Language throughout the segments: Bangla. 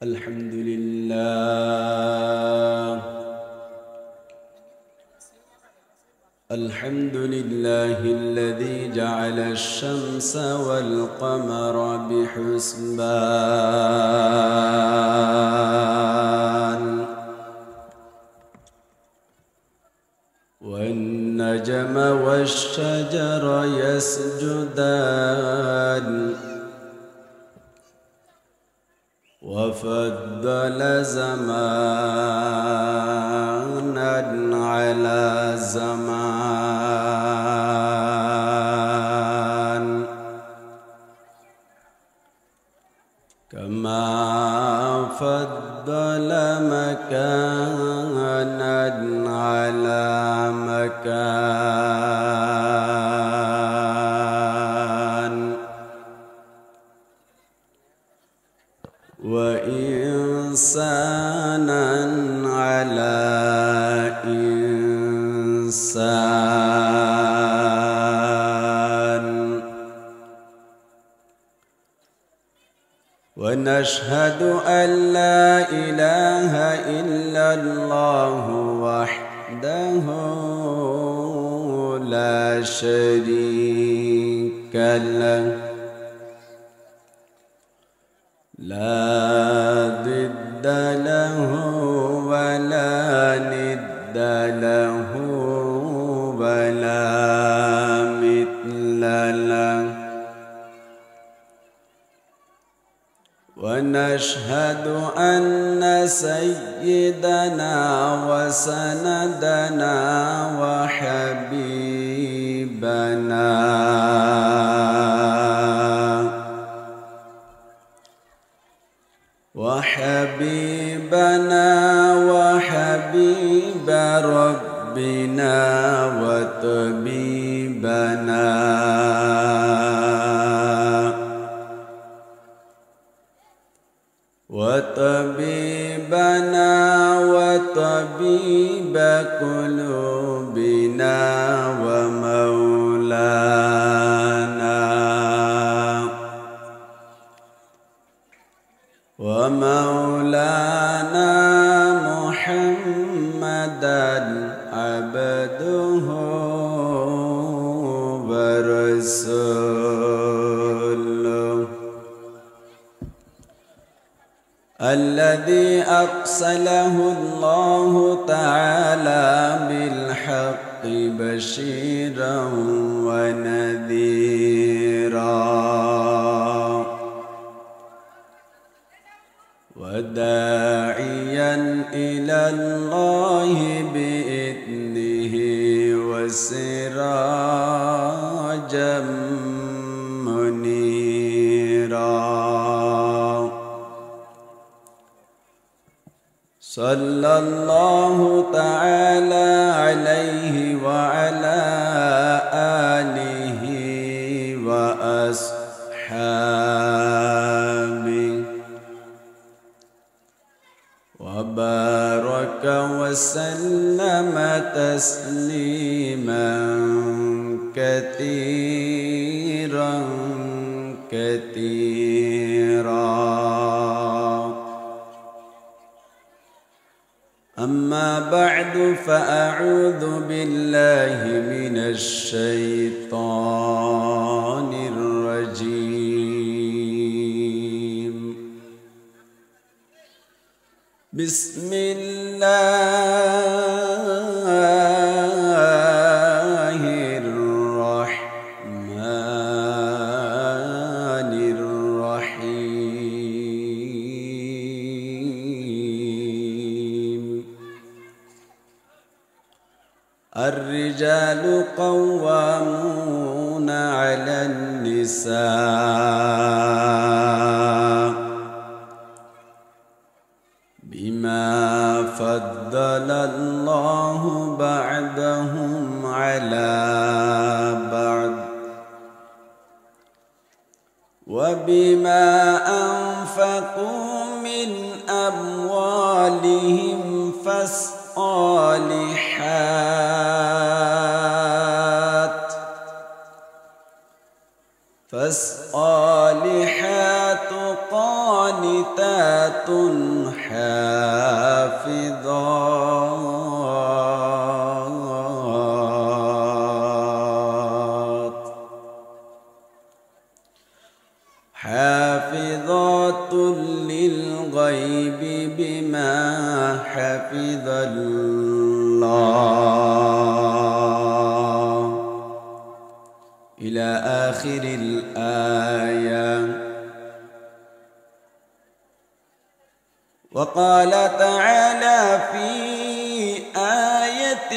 الحمد لله الحمد لله الذي جعل الشمس والقمر بحسبان والنجم والشجر يسجدان وفضل زمانا على زمان كما فضل مكانا على مكان وإنسانا على إنسان ونشهد أن لا إله إلا الله وحده لا شريك له لا ضد له ولا ند له ولا مثل له ونشهد أن سيدنا وسندنا وحبيبنا وحبيب ربنا وطبيبنا وطبيب قلوبنا ومولانا محمدا عبده ورسوله الذي أرسله الله تعالى بالحق بشيرا ونذيرا وداعيا إلى الله بإذنه وسراجا منيرا صلى الله تعالى عليه وعلى آله وأصحابه وبارك وسلم تسليما كثيرا أما بعد فأعوذ بالله من الشيطان الرجيم بسم الله الرحمن الرحيم الرجال قوامون على النساء بما فضل الله بعضهم على بعض وبما أنفقوا من أموالهم فالصالحات قانتات قانتات حافظات للغيب بما حفظ الله إلى آخر الآية. وقال تعالى في آية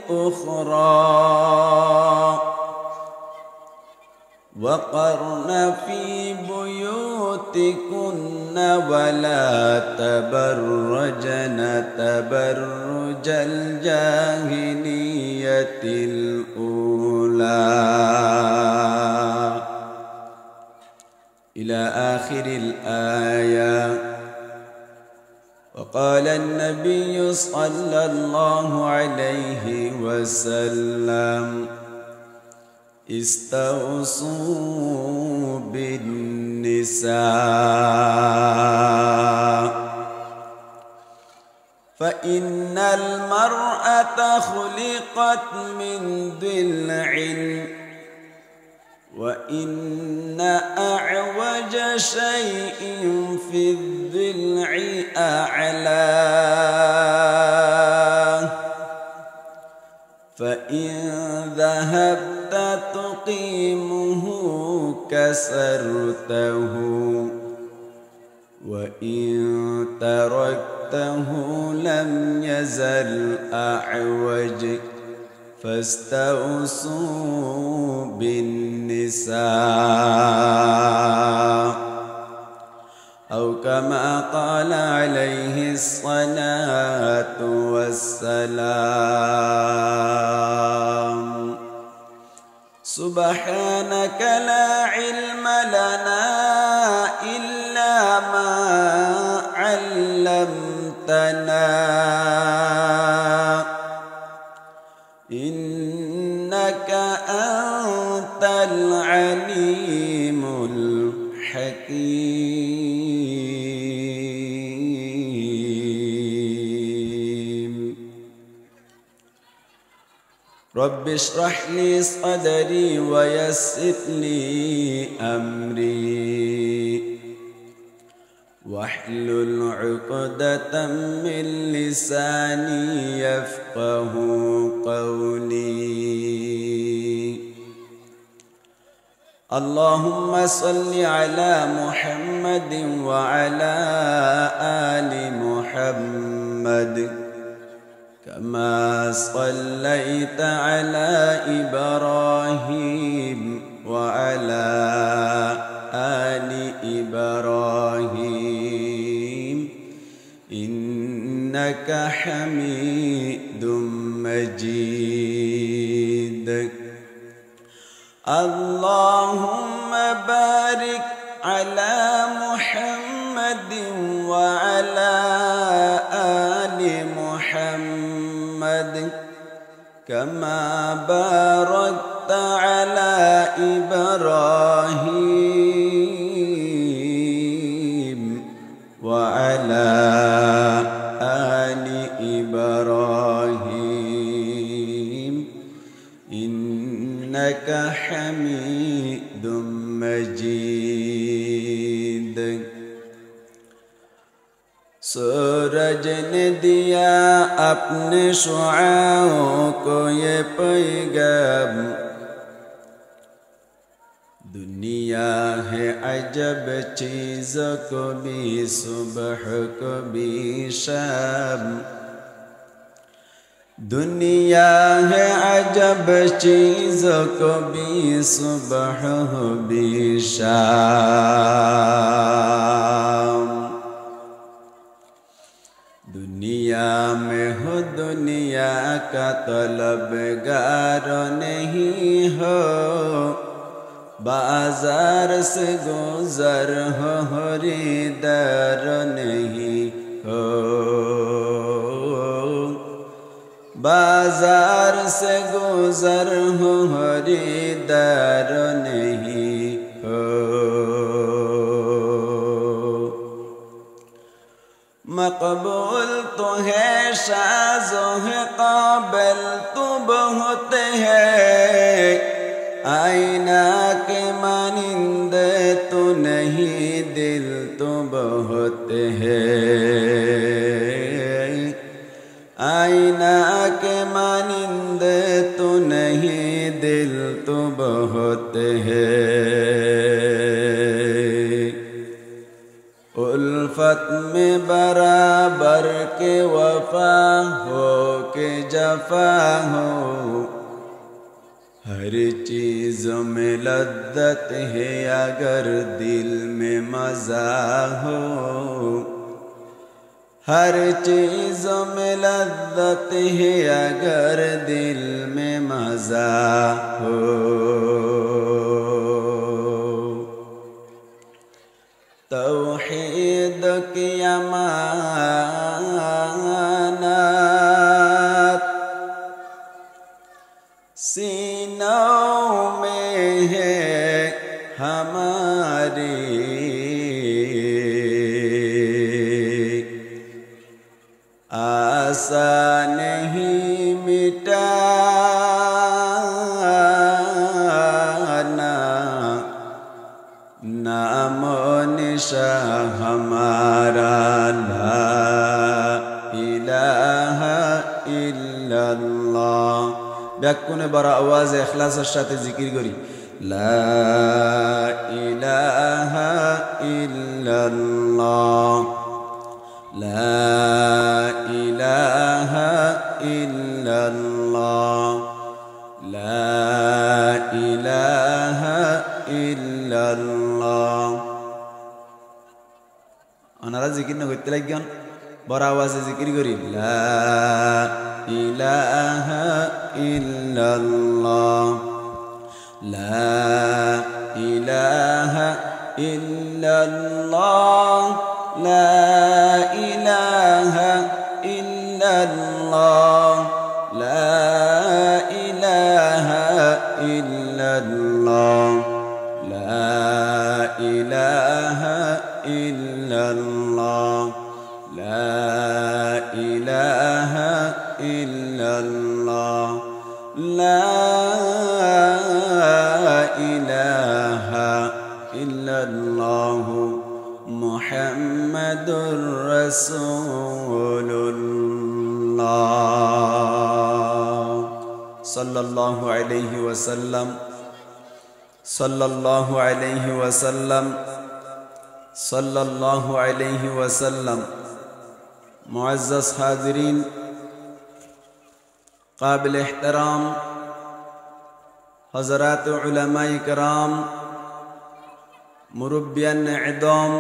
أخرى وقرن في بيوتكن ولا تبرجن تبرج الجاهلية الأولى إلى آخر الآية. وقال النبي صلى الله عليه وسلم استوصوا بالنساء فإن المرأة خلقت من ضلع وإن أعوج شيء في الضلع أعلاه فإن ذهبت تقيمه كسرته وإن تركته لم يزل أعوج فاستوصوا بالنساء أو كما قال عليه الصلاة والسلام. سبحانك لا علم لنا إلا ما علمتنا إنك أنت العليم الحكيم. رب اشرح لي صدري ويسر لي أمري واحلل عقدة من لساني يفقه قولي. اللهم صل على محمد وعلى آل محمد كما صليت على إبراهيم وعلى آل إبراهيم إنك حميد مجيد. اللهم بارك على محمد وعلى آل محمد كما باركت على إبراهيم وعلى آل إبراهيم إنك حميد مجيد. सूरज ने दिया अपने शुआओं को ये पैगाम दुनिया है अजब चीज़ कभी सुबह कभी शाम दुनिया है अजब चीज़ कभी सुबह कभी शाम दुनिया में हो दुनिया का तलबगार नहीं हो बाजार से गुजर हो खरीदार नहीं हो बाजार से गुजर हो खरीदार नहीं हो मकबूल तो है शाज़ो है काबिल तो बहुत है आईना के मानिंद तो नहीं दिल तो बहुत है आईना के मानिंद तो नहीं दिल तो बहुत है उल्फत में बराबर के वफा हो के जफा हो हर चीज़ में लद्दत है अगर दिल में मज़ा हो हर चीज़ में लद्दत है अगर दिल में मज़ा हो तौहीद की अमानत सीनों में है हमारी आशा नहीं मिटाना नाम निशा हमारा ला इलाहा इल्लल्लाह ব্যাকুনে বড় আওয়াজে ইখলাসের সাথে জিকির করি লা ইলাহা ইল্লাল্লাহ লা ইলাহা ইল্লাল্লাহ লা ইলাহা ইল্লাল্লাহ ওনারা জিকির না করতে লাগেন বড় আওয়াজে জিকির করি লা ইলাহা ইল্লাল্লাহ লা ইলাহা ইল্লাল্লাহ লা ইলাহা ইল্লাল্লাহ লা ইলাহা ইল্লাল্লাহ লা ইলাহা ইল্লাল্লাহ লা ইলাহা ইল্লাল্লাহ লা ইলাহা ইল্লাল্লাহ মুহাম্মাদুর রাসূলুল্লাহ সাল্লাল্লাহু আলাইহি ওয়াসাল্লাম সাল্লাল্লাহু আলাইহি ওয়াসাল্লাম সাল্লাল্লাহু আলাইহি ওয়াসাল্লাম मुअज़्ज़ज़ हाज़िरीन काबिल एहतराम हज़रात उलमाए किराम मुरब्बियान इज़ाम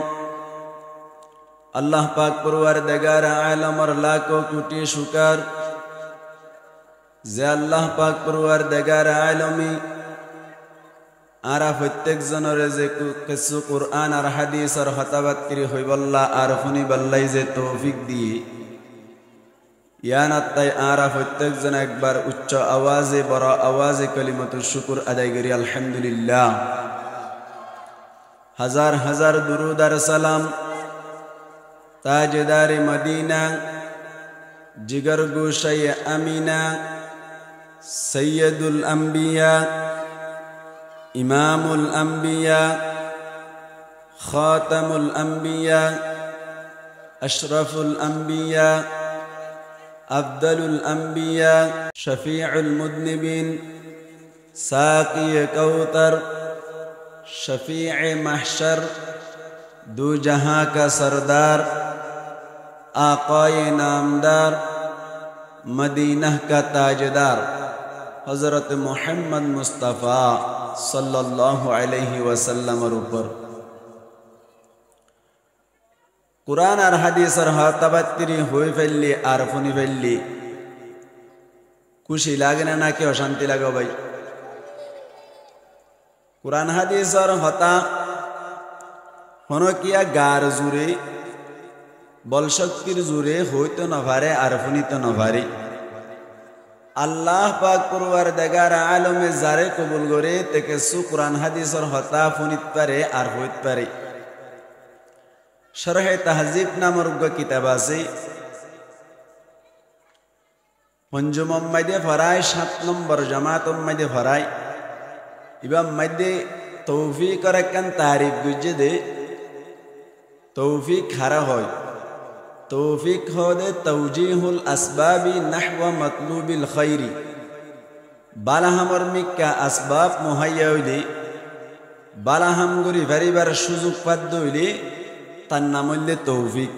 अल्लाह पाक परवरदिगार आलम और लाखों कोटि शुक्र जे अल्लाह पाक परवरदिगार आलमी आरा प्रत्येक जनरे जे किसु कुरान और हदीस और खताबत करी हईबल्ला और फुनी बल्लाई जे तौफिक दिए याना ताई आरा प्रत्येक जन एक बार उच्च आवाज़े बड़ा आवाज़े कलिमतुश शुक्र अदाई करी अल्हम्दुलिल्लाह हजार हजार दुरूद और सलाम ताजदार मदीना जिगर गोशे अमीना सैयदुल अंबिया इमामुल अंबिया खातमुल अंबिया अशरफुल अंबिया अफ़्ज़लुल अंबिया शफ़ीउल मुज़निबीन साक़ी कौतर शफ़ीए महशर दो जहां का सरदार आक़ाए नामदार मदीना का ताजदार हज़रत मोहम्मद मुस्तफ़ा सल्लल्लाहु अलैहि वसल्लम ऊपर कुरान और हदीस और हताबत्तरी हुई फैली और फुनी फैली खुशी लागना ना कि अशांति लगो भाई कुरान हदीस और हता होनो किया गार जुरे बल शक्तिर जुरे होई तो नभारे और फुनी तो नभारी अल्लाह पाक परवरदिगार आलम जारे कबूल करे तेके सु कुरान हदीस और हता फुनित पारे और होइत पारे শরহে তাহজিব নামর কিতাব আছে পঞ্চম মাইদে ফরায় 7 নম্বর জামাত মাইদে ফরায় ইবাম মাইদে তৌফিকর একখান তারিফ গুজে দে তৌফিক হারা হয় তৌফিক হদে তৌজিহুল আসবাবি নাহওয়া মাতলুবিল খাইরি বালাহামর মিক্কা আসবাব মুহাইয়া হইলে বালাহাম গরি ভারিবার সুযোগ পাদ্য হইলে তার নাম হইলে তৌফিক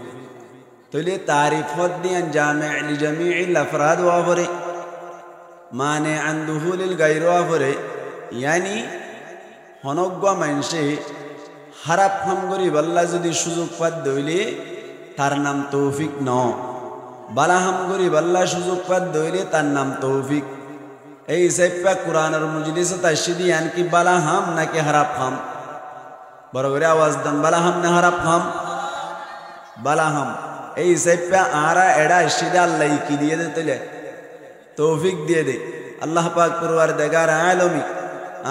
তইলে তারিফ দিয়ান জামে লিজামিল আফরাদ ওয়াফরে মানে আন দুহুলিল গায়র ওয়াফরে ইয়ানি হনজ্ঞ মানুষে হারাপ হাম গরি বাল্লা যদি সুযোগ পাদ্য হইলে তার নাম তৌফিক ন বালাহাম গরি বাল্লা সুযোগ পাদ্য হইলে তার নাম তৌফিক এই সাইপা কুরআনের মজলিসে তাশদি আনকি বালাহাম নাকি হারাপ হাম বড় করে আওয়াজ দেন বালাহাম না হারাপ হাম বালাহাম এই সাইপা আরা এডা সিদা আল্লাহ কি দিয়ে দে তলে তৌফিক দিয়ে দে আল্লাহ পাক পরওয়ারদিগার আলমী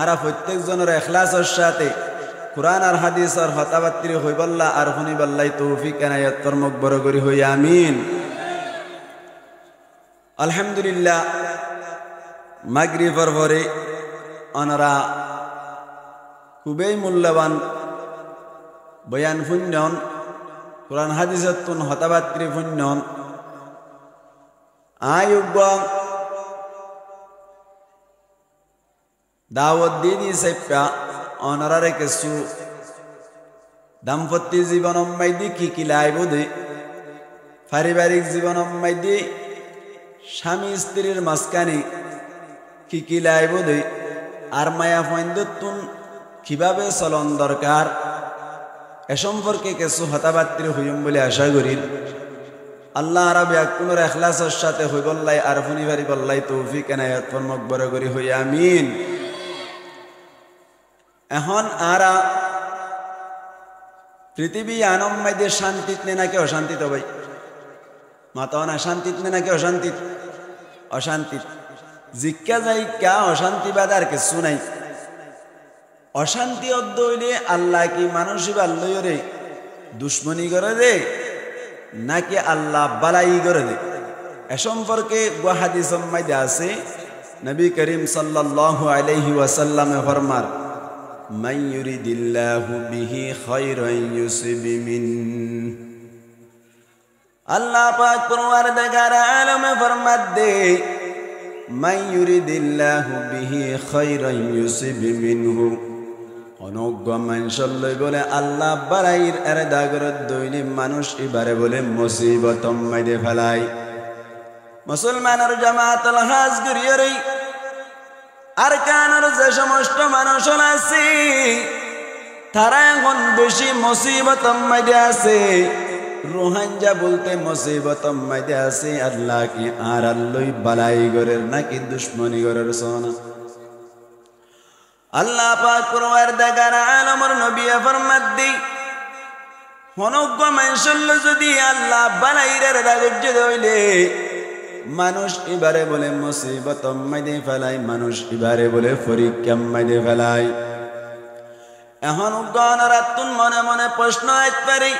আরা প্রত্যেক জনের ইখলাসের সাথে কুরআন আর হাদিসের হতাবাত্রি হইবল্লা আর শুনিবল্লাই তৌফিক এনায়েত কর্মক বড় করি হই আমিন আলহামদুলিল্লাহ মাগরিবের পরে অনরা খুবই মূল্যবান বয়ান শুনন কুরআন হাদিসের তুন হতাবাত্রি শুনন আয়ুব দাওয়াত দিয়ে সাইপা অনরারে কিছু দাম্পত্য জীবন মাইদি কি লাইব দে পারিবারিক জীবন মাইদি স্বামী স্ত্রীর মাঝখানে কি লাইব দে আর মায়া ফন্দতুন কিভাবে চলন দরকার এ সম্পর্কে কিছু হতাবাত্রি হইম বলে আশা করি আল্লাহ রাব্বি আকুনের ইখলাসের সাথে হইবল্লাই আর ফুনিবারি বল্লাই তৌফিক এনায়েত ফরমাক বড় করি হই আমিন এখন আরা পৃথিবী আনম মাইদে শান্তিত নে নাকি অশান্তিত ভাই মাতা না শান্তিত নে নাকি অশান্তিত অশান্তিত জিজ্ঞা যাই কা অশান্তি বাদ আর কিছু নাই অশান্তি অদ্দ হইলে আল্লাহ কি মানুষই বাল্লরে দুশ্মনী করে দে নাকি আল্লাহ বালাই করে দে এ সম্পর্কে হাদিস মাইদে আছে নবী করিম সাল্লাল্লাহু আলাইহি ওয়াসাল্লামে ফরমান মান ইউরিদিল্লাহু বিহি খায়রান ইউসিব মিন আল্লাহ পাক পরওয়ারদিগার আলমে ফরমাত দে মান ইউরিদিল্লাহু বিহি খায়রান ইউসিব মিনহু অনজ্ঞ মানুষের লই বলে আল্লাহ বাড়াইর এর দাগরত দৈনি মানুষ এবারে বলে মুসিবত মাইদে ফেলাই মুসলমানের জামাতুল হাজ গরিয়রই আর কানের যে সমস্ত মানুষ আছে তারা এখন বেশি মুসিবত মাইদে আছে রোহাঞ্জা বলতে মুসিবত মাইদে আছে আল্লাহ কি আর আল্লাহ বালাই গরের নাকি দুশ্মনী গরের সোনা আল্লাহ পাক পরওয়ারদিগার আলমের নবী ফরমাত দেই হনজ্ঞ মানুষের যদি আল্লাহ বালাইরের দাগজ্য হইলে মানুষ এবারে বলে মুসিবত মাইদে ফেলাই মানুষ এবারে বলে পরীক্ষা মাইদে ফেলাই এখন গণরাতুন মনে মনে প্রশ্ন আইতে পারে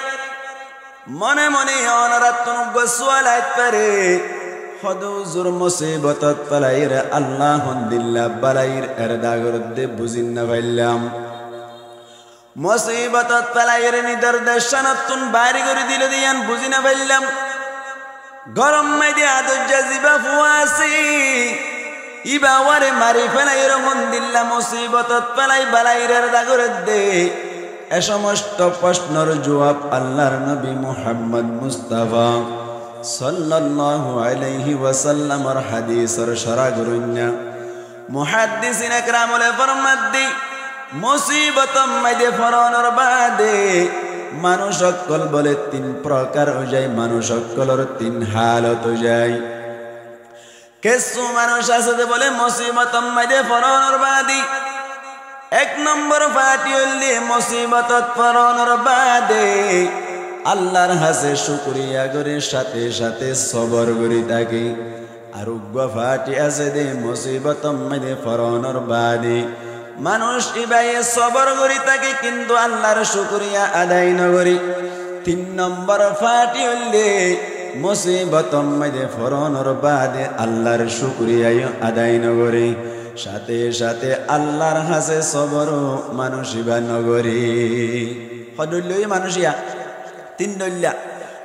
মনে মনে অনরাতুন গোসওয়াল আইতে পারে হদুজুর মুসিবতত ফেলাইর আল্লাহ দিল্লা বালাইর এর দাগরত দে বুঝিন না পাইলাম মুসিবতত ফেলাইর নিদর্শনতুন বাইরে করে দিল দিয়ান বুঝি না পাইলাম গরম মাইদে আদজ্জা জিবা ফুয়াসি ইবা ওয়ারে মারি ফেলাইর মন দিল্লা মুসিবতত ফেলাই বালাইরের দাগরত দে এ সমস্ত প্রশ্নের জবাব আল্লাহর নবী মুহাম্মদ মুস্তাফা সাল্লাল্লাহু আলাইহি ওয়াসাল্লামের হাদিসের শরা গরুন্না মুহাদ্দিসিন একরাম ওলে ফরমাত দি মুসিবত মাইদে ফরনের বাদে মানুষ সকল বলে 3 প্রকার হয়ে যায় মানুষ সকলের 3 হালত হয়ে যায় কিছু মানুষ আছে বলে মুসিবত মাইদে ফরনের বাদে 1 নম্বর ফাটি হইলে মুসিবত ফরনের বাদে আল্লাহর হাসে শুকরিয়া করে সাথে সাথে সবর করি থাকি আর ফাটি আছে দে মুসিবত মাইদে ফরনের বাদে মানুষ ইবাই সবর করি থাকে কিন্তু আল্লাহর শুকরিয়া আদায় নগরি তিন নম্বর ফাটি হইলে মুসিবত মাঝে ফরনর বাদে আল্লাহর শুকরিয়া আদায় নগরী সাথে সাথে আল্লাহর হাসে সবর মানুষিবা নগরী হদুল্লই মানুষিয়া তিন দল্লা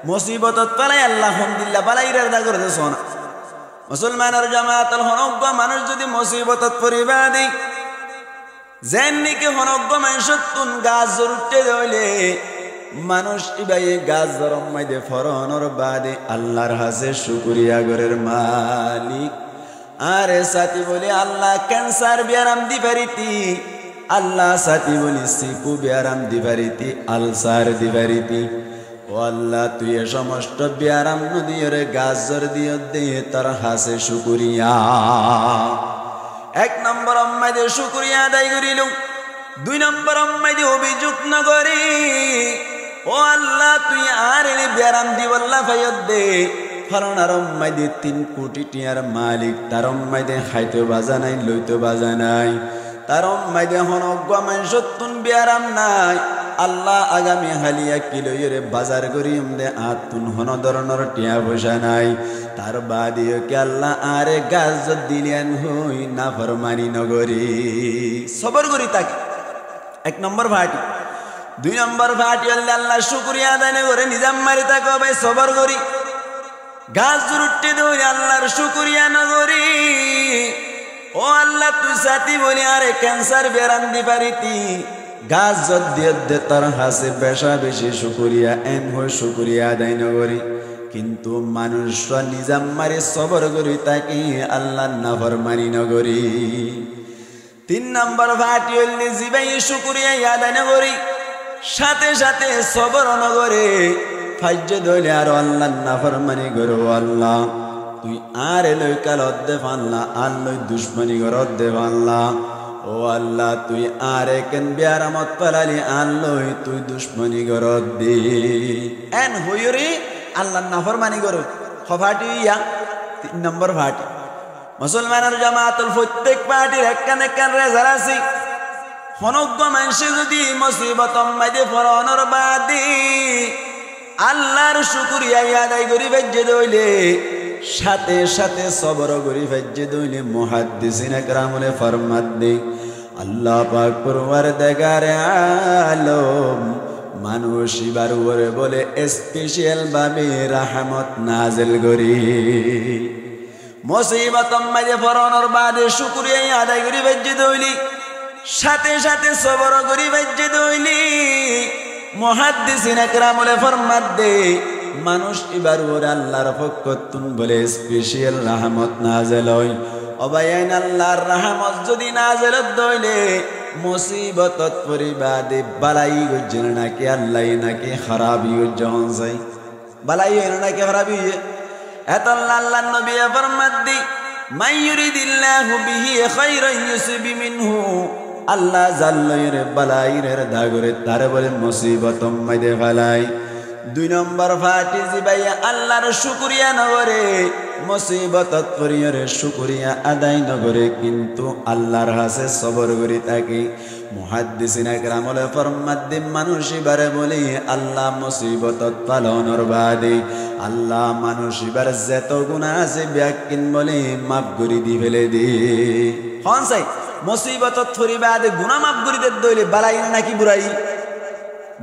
মুসিবতত পালাই আল্লাহ হামদুলিল্লাহ বালাইরার দা করে সোনা মুসলমানের জামাতের হনজ্ঞ মানুষ যদি মুসিবতত পরিবা দেই যেননিকে হনজ্ঞ মানুষতুন গাছ জরুটে দইলে মানুষ ইবাই গাছ জরম মাইদে ফরনর বাদে আল্লাহর হাসে শুকরিয়া গরের মালিক আরে সাথী বলে আল্লাহ ক্যান্সার বিয়ারাম দি পারিতি আল্লাহ সাথী বলি সিকু বিয়ারাম দি পারিতি আলসার দি পারিতি ও আল্লাহ তুই এ সমস্ত বিয়ারাম নদীরে গাছ জর দিও দে তার হাসে শুকরিয়া এক নম্বর আম্মাইদে শুকরিয়া আদায় করিল দুই নম্বর আম্মাইদে অভিযোগ নগরী ও আল্লাহ তুই আর এনে বিয়ারাম দি বল্লা ফাইয়ত দে ফরনার আম্মাইদে 3 কোটি টিয়ার মালিক তার আম্মাইদে খাইতে বাজা নাই লইতে বাজা নাই তার আম্মাইদে হনজ্ঞ মানুষতুন বিয়ারাম নাই আল্লাহ আগামী হালিয়া কিলোরে বাজার করিম দে আতুন হন ধরনের টিয়া পয়সা নাই তার বাদিও কে আল্লাহ আরে গাছ দিলেন হই না ফরমানি নগরী সবর করি তাকে এক নম্বর ভাটি দুই নম্বর ভাটি আল্লাহ শুকরিয়া আদায় করে নিজাম মারি তাকে ভাই সবর করি গাছ জুরুটে ধরে আল্লাহর শুকরিয়া নগরী ও আল্লাহ তুই সাথী বলি আরে ক্যান্সার বেরাম দি পারিতি গাছ যদ দিয়ে তার হাসে বেশা বেশি শুকরিয়া এন হয়ে শুকরিয়া আদায় নগরী কিন্তু মানুষ নিজাম মারি সবর করি তাকে আল্লাহ নাফরমানি নগরী তিন নম্বর ভাটি হইলে জিবাই শুকরিয়া আদায় নগরী সাথে সাথে সবর নগরে ফাইজে দইলে আর আল্লাহ নাফরমানি করো আল্লাহ তুই আর লই কাল অদ্দে ফানলা আর লই দুশ্মনী কর অদ্দে ফানলা ও আল্লাহ তুই আর কেন বিয়ারামত পালালি আর লই তুই দুশ্মনী কর দি এন হইরে আল্লাহ নাফরমানি করো ফাটি ইয়া তিন নম্বর ভাটি মুসলমানের জামাতুল প্রত্যেক পার্টির একখান একখান রেজাল্ট আছে হনজ্ঞ মানুষে যদি মুসিবত মাইদে ফরনর বাদি আল্লাহর শুকরিয়া আদায় করি ভেজে দইলে সাথে সাথে সবর করি ভেজে দইলে মুহাদ্দিসিন একরামুলে ফরমাত দে আল্লাহ পাক পরওয়ারদিগার আলম মানুষ ইবার উপরে বলে স্পেশাল ভাবে রহমত নাজিল করি মুসিবত মাইদে ফরনর বাদে শুকরিয়া আদায় করি ভেজে দইলি সাথে সাথে সবর করি ভেজে দইলি মুহাদ্দিসিন একরামুলে ফরমাত দে মানুষ এবার ওর আল্লাহর পক্ষতুন বলে স্পেশাল রহমত নাজিল হয় অবায়ান আল্লাহর রহমত যদি নাজিল দইলে মুসিবতত পরিবাদে বালাই গজন নাকি আল্লাহ নাকি খারাপি গজন যাই বালাই নাকি খারাপি এত আল্লাহ নবী ফরমাত দি মাইয়ুরিদিল্লাহু বিহি খায়রান ইউসিবি মিনহু আল্লাহ জাল্লায়ের বালাইরের দাগরে তার বলে মুসিবত মাইদে ফালাই দুই নম্বর ফাটি জিবাই আল্লাহর শুকরিয়া নগরে মুসিবতত পরিয়রে শুকরিয়া আদায় নগরে কিন্তু আল্লাহর হাসে সবর করি তাকে মুহাদ্দিসিন একরামুলে ফরমাত দি মানুষ ইবারে বলে আল্লাহ মুসিবতত পালনর বাদে আল্লাহ মানুষ ইবার যত গুনাহ আছে ব্যাকিন বলে মাফ করি দি ফেলে দি হন চাই মুসিবতত পরিবাদে গুনাহ মাফ করি দে দইলে বালাই নাকি বুড়াই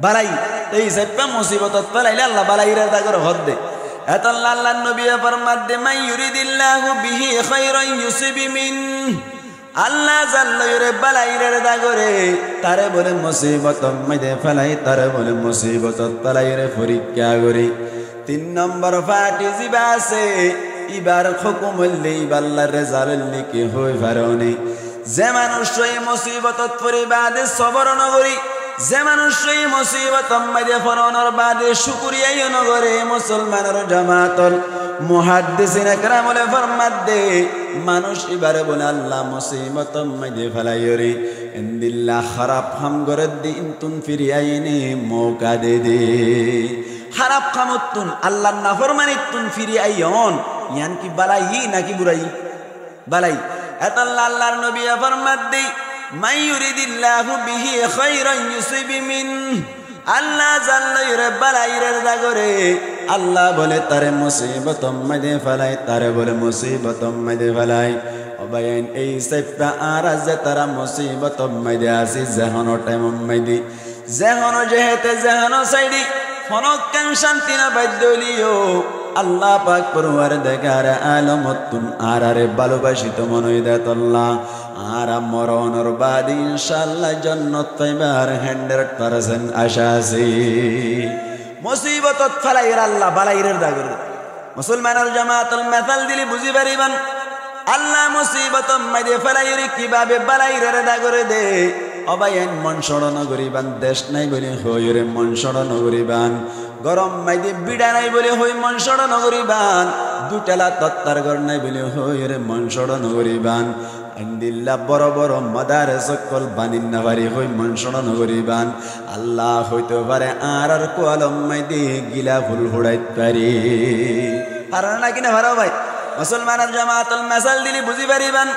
বালাই এই সেপা মুসিবতত পালাইলে আল্লাহ বালাইরা দাগর হদ দে এত আল্লাহ নবী ফরমাত দে মাইয়ুরিদিল্লাহু বিহি খায়রান ইউসিবি মিন আল্লাহ জাল্লায়রে বালাইরের দাগরে তারে বলে মুসিবত মাইদে ফেলাই তারে বলে মুসিবতত পালাইরে পরীক্ষা করি তিন নম্বর ফাটি জিবা আছে ইবার হুকুম হইলে ইবাল্লাহর রেজাল্ট লিখে হই পারনি যে মানুষ এই মুসিবতত পরিবাদে সবর নগরী যে মানুষ এই মুসিবত মাইদে ফরনর বাদে শুকরিয়া নগরে মুসলমানের জামাতল মুহাদ্দিসিন একরামুলে ফরমাত দে মানুষ এবারে বলে আল্লাহ মুসিবত মাইদে ফেলাইরে ইনদিল্লাহ খারাপ হাম করে দিন তুন ফিরিয়াইনে মৌকা দে দে খারাপ কামতুন আল্লাহর নাফরমানিতুন ফিরিয়াইন ইয়ান কি বালাই নাকি বুড়াই বালাই এত আল্লাহর নবী ফরমাত দে মাইয়ুরিদিল্লাহু বিহি খায়রান ইউসিবি মিন আল্লাহ জানলইরে বালাইরের দাগরে আল্লাহ বলে তারে মুসিবত মাইদে ফেলাই তারে বলে মুসিবত মাইদে ফেলাই অবায়ন এই সেপ্পা আর যে তারা মুসিবত মাইদে আসি যেহনো টাইম মাইদি যেহনো যেহেতে যেহনো সাইডি ফনকান শান্তি না বাদ্যলিও আল্লাহ পাক পরওয়ার দেগার আলমতুন আরারে ভালোবাসিত মনই দেতল্লাহ আর মরণর বাদ ইনশাআল্লাহ জান্নাত পাইবার 100% আশা আছে মুসিবত ফলাইর আল্লাহ বালাইরের দাগর মুসলমানের জামাতুল মাসাল দিলি বুঝি পারিবান আল্লাহ মুসিবত মাইদে ফলাইর কিভাবে বালাইরের দাগরে দে অবায়ন মন সরণ করিবান দেশ নাই বলে হইরে মন সরণ করিবান গরম মাইদে বিড়া নাই বলে হই মন সরণ করিবান দুটালা তত্তার ঘর নাই বলে হইরে মন সরণ করিবান আইন্দিল্লা বড় বড় মাদারে সকল বানিন নাবারি হই মন সরণ করিবান আল্লাহ হইতে পারে আর কোয়ালম মাইদে গিলা ফুল হুড়াইত পারি আর না কিনা ভালো ভাই মুসলমানের জামাতুল মাসাল দিলি বুঝি পারিবান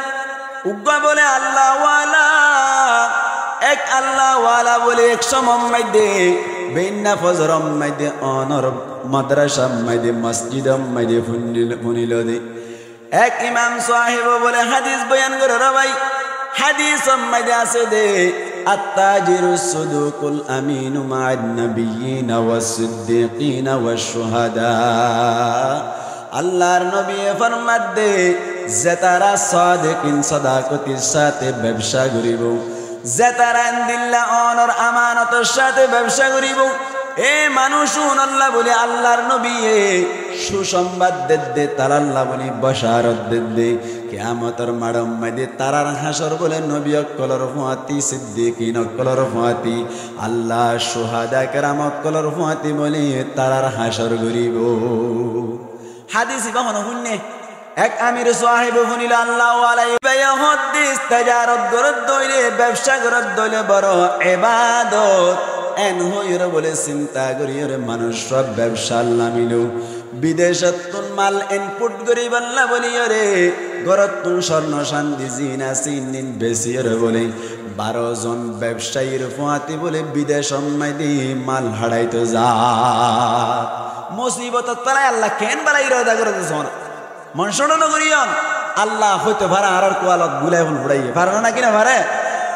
উগ্গা বলে আল্লাহ ওয়ালা এক আল্লাহ ওয়ালা বলে এক সমম মাইদে বেন্না ফজরম মাইদে অনর মাদ্রাসা মাইদে মসজিদম মাইদে ফুনিল দে এক ইমাম সাহেব বলে হাদিস বয়ান করে রে ভাই হাদিস মাইদে আছে দে আত্তাজিরুস সুদুকুল আমিনু মা'আন নাবিয়িনা ওয়াস সিদ্দিকিনা ওয়াশ শুহাদা আল্লাহর নবী ফরমাত দে যে তারা সাদিকিন সাদাকতির সাথে ব্যবসা করিব যে তারা আনদিল্লাহ অনর আমানতের সাথে ব্যবসা করিব এ মানুষ আল্লাহ বলে আল্লাহর নবী সুসংবাদ দে তারা আল্লাহ বলি বশারত দে কিয়ামতের মাড়ম মাইদে তারার হাসর বলে নবী অকলর ফুয়াতি সিদ্দিকিন অকলর ফুয়াতি আল্লাহ শুহাদা কেরাম অকলর ফুয়াতি বলে তারার হাসর করিব হাদিস বাহন হুন্নে এক আমির সাহেব ফুনিল আল্লাহ আলাইহি হাদিস তাজারত গরদ দইলে ব্যবসা গরদ দইলে বড় ইবাদত এন হইরে বলে চিন্তা করিরে মানুষ সব ব্যবসা নামিলো বিদেশতুন মাল ইনপুট করি বল্লা বলিরে গরতুন স্বর্ণ শান্তি জিনা সিনিন বেশিরে বলে 12 জন ব্যবসায়ীর ফুয়াতি বলে বিদেশ মাইদি মাল হাড়াইতে যা মুসিবত তলায় আল্লাহ কেন বালাইরে দা করে দিছন মনসড়ন করিয়ন আল্লাহ হইতে পারে আর কোয়ালত গুলাই হল উড়াইয়ে পারে না কিনা পারে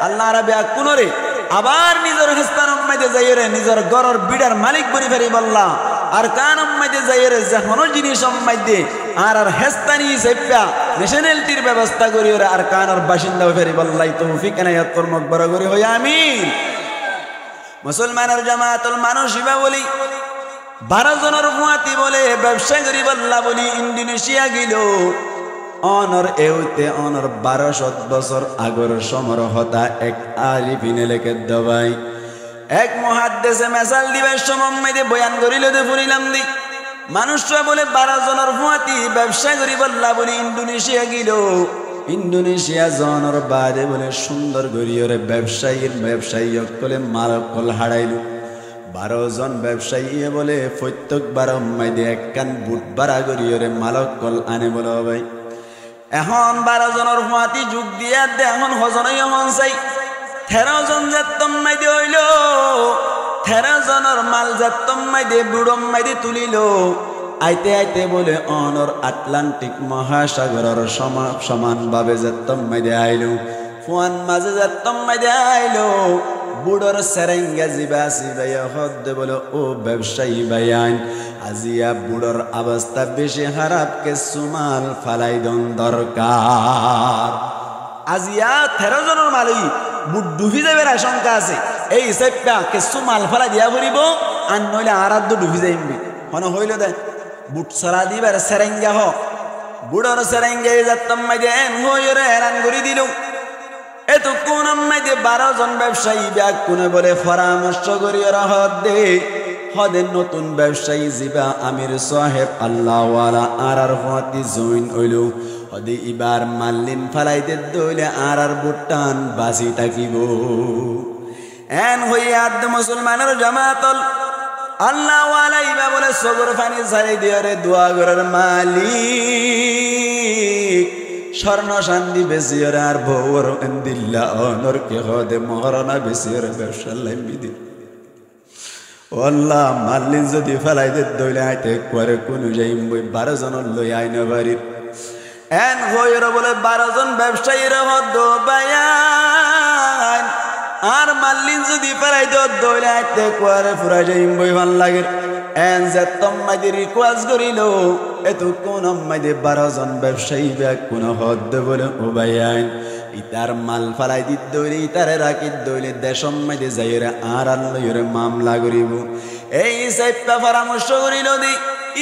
আল্লাহ আরবে কোনরে আবার নিজের হিস্তান মাইদে যাইরে নিজের গরর বিড়ার মালিক বনি ফেরি বললা আর কান মাইদে যাইরে যখন জিনিস মাইদে আর হেস্তানি সেপ্পা ন্যাশনালিটির ব্যবস্থা করিরে আর কানর বাসিন্দা ফেরি বললাই তৌফিক এনায়াত কর্মক বড় করি হই আমিন মুসলমানের জামাতুল মানুষ ইবা বলি 12 জনের ফুয়াতি বলে ব্যবসা করি বল্লা বলি ইন্দোনেশিয়া গিল অনর এউতে অনর 1200 বছর আগর সমর হতা এক আলিফিনে লেখে দবাই এক মুহাদ্দিসে মেসাল দিবের সময় বয়ান করিল দে ফুরিলাম দি মানুষরা বলে 12 জনের ফুয়াতি ব্যবসা করি বল্লা বলি ইন্দোনেশিয়া গিল ইন্দোনেশিয়া জনের বাদে বলে সুন্দর গরিয়রে ব্যবসায়ী অকলে মালকল হারাইল 12 জন ব্যবসায়ী বলে প্রত্যেকবার মাইদে এক কান বুট বাড়া গরিয়রে মালকল আনে বলে ভাই এখন 12 জনের ফুয়াতি যুগ দিয়া দে এখন হজনই মন চাই 13 জন যাতম মাইদে হইল 13 জনের মাল যাতম মাইদে বুড়ম মাইদে তুলিল আইতে আইতে বলে অনর আটলান্টিক মহাসাগরের সমানভাবে যাতম মাইদে আইল ফুয়ান মাঝে যাতম মাইদে আইল বুড়র সেরেঙ্গা জিবা সিবাইয়া হদ বলে ও ব্যবসায়ী ভাইয়ান আজিয়া বুড়র অবস্থা বেশি খারাপ কে সুমাল ফালাই দন দরকার আজিয়া 13 জনের মালই বুট ডুবি যাবে আশঙ্কা আছে এই সেপ্পা কে সুমাল ফালাই দিয়া পড়িব আর নইলে আরাধ্য ডুবি যাইবি হন হইল দে বুট সারা দিবার সেরেঙ্গা হ বুড়র সেরেঙ্গা যাতম মাইদে এন হইরে হেরান করি দিল এত কোন মাইদে 12 জন ব্যবসায়ী ব্যাগ কোনে বলে পরামর্শ করিয়া হদে নতুন ব্যবসায়ী জিবা আমির সাহেব আল্লাহওয়ালা আর ফুয়াতি জয়েন হইল হদে ইবার মাল্লিন ফালাইতে দইলে আর বুটান বাসি থাকিব এন হইয়া আদ মুসলমানের জামাতল আল্লাহওয়ালা ইবা বলে সগর ফানি ছাড়ি দিয়ারে দোয়া করার মালিক স্বর্ণ শান্তি বেশির আর বউর দিল্লা অনর কে হদে মহারণা বেশির ব্যবসা লাইবি দি ও আল্লাহ মাল্লিন যদি ফেলাই দে দইলে আইতে করে কোন যাইম বই 12 জন লই আইনা বাড়ি এন হইর বলে 12 জন ব্যবসায়ীর হদ বায়ান আর মাল্লিন যদি ফেলাই দে দইলে আইতে করে পুরা যাইম বই ভাল লাগে এন যে তম্মাইদের রিকোয়েস্ট করিল এত কোন মাইদে 12 জন ব্যবসায়ী ব্যাগ কোন হদ বলে ও বায়ান ইতার মাল ফালাই দিত দইলে ইতারে রাখিত দইলে দেশম মাইদে যাইরে আর আল্লাহরে মামলা করিব এই সাইপটা পরামর্শ করিল দি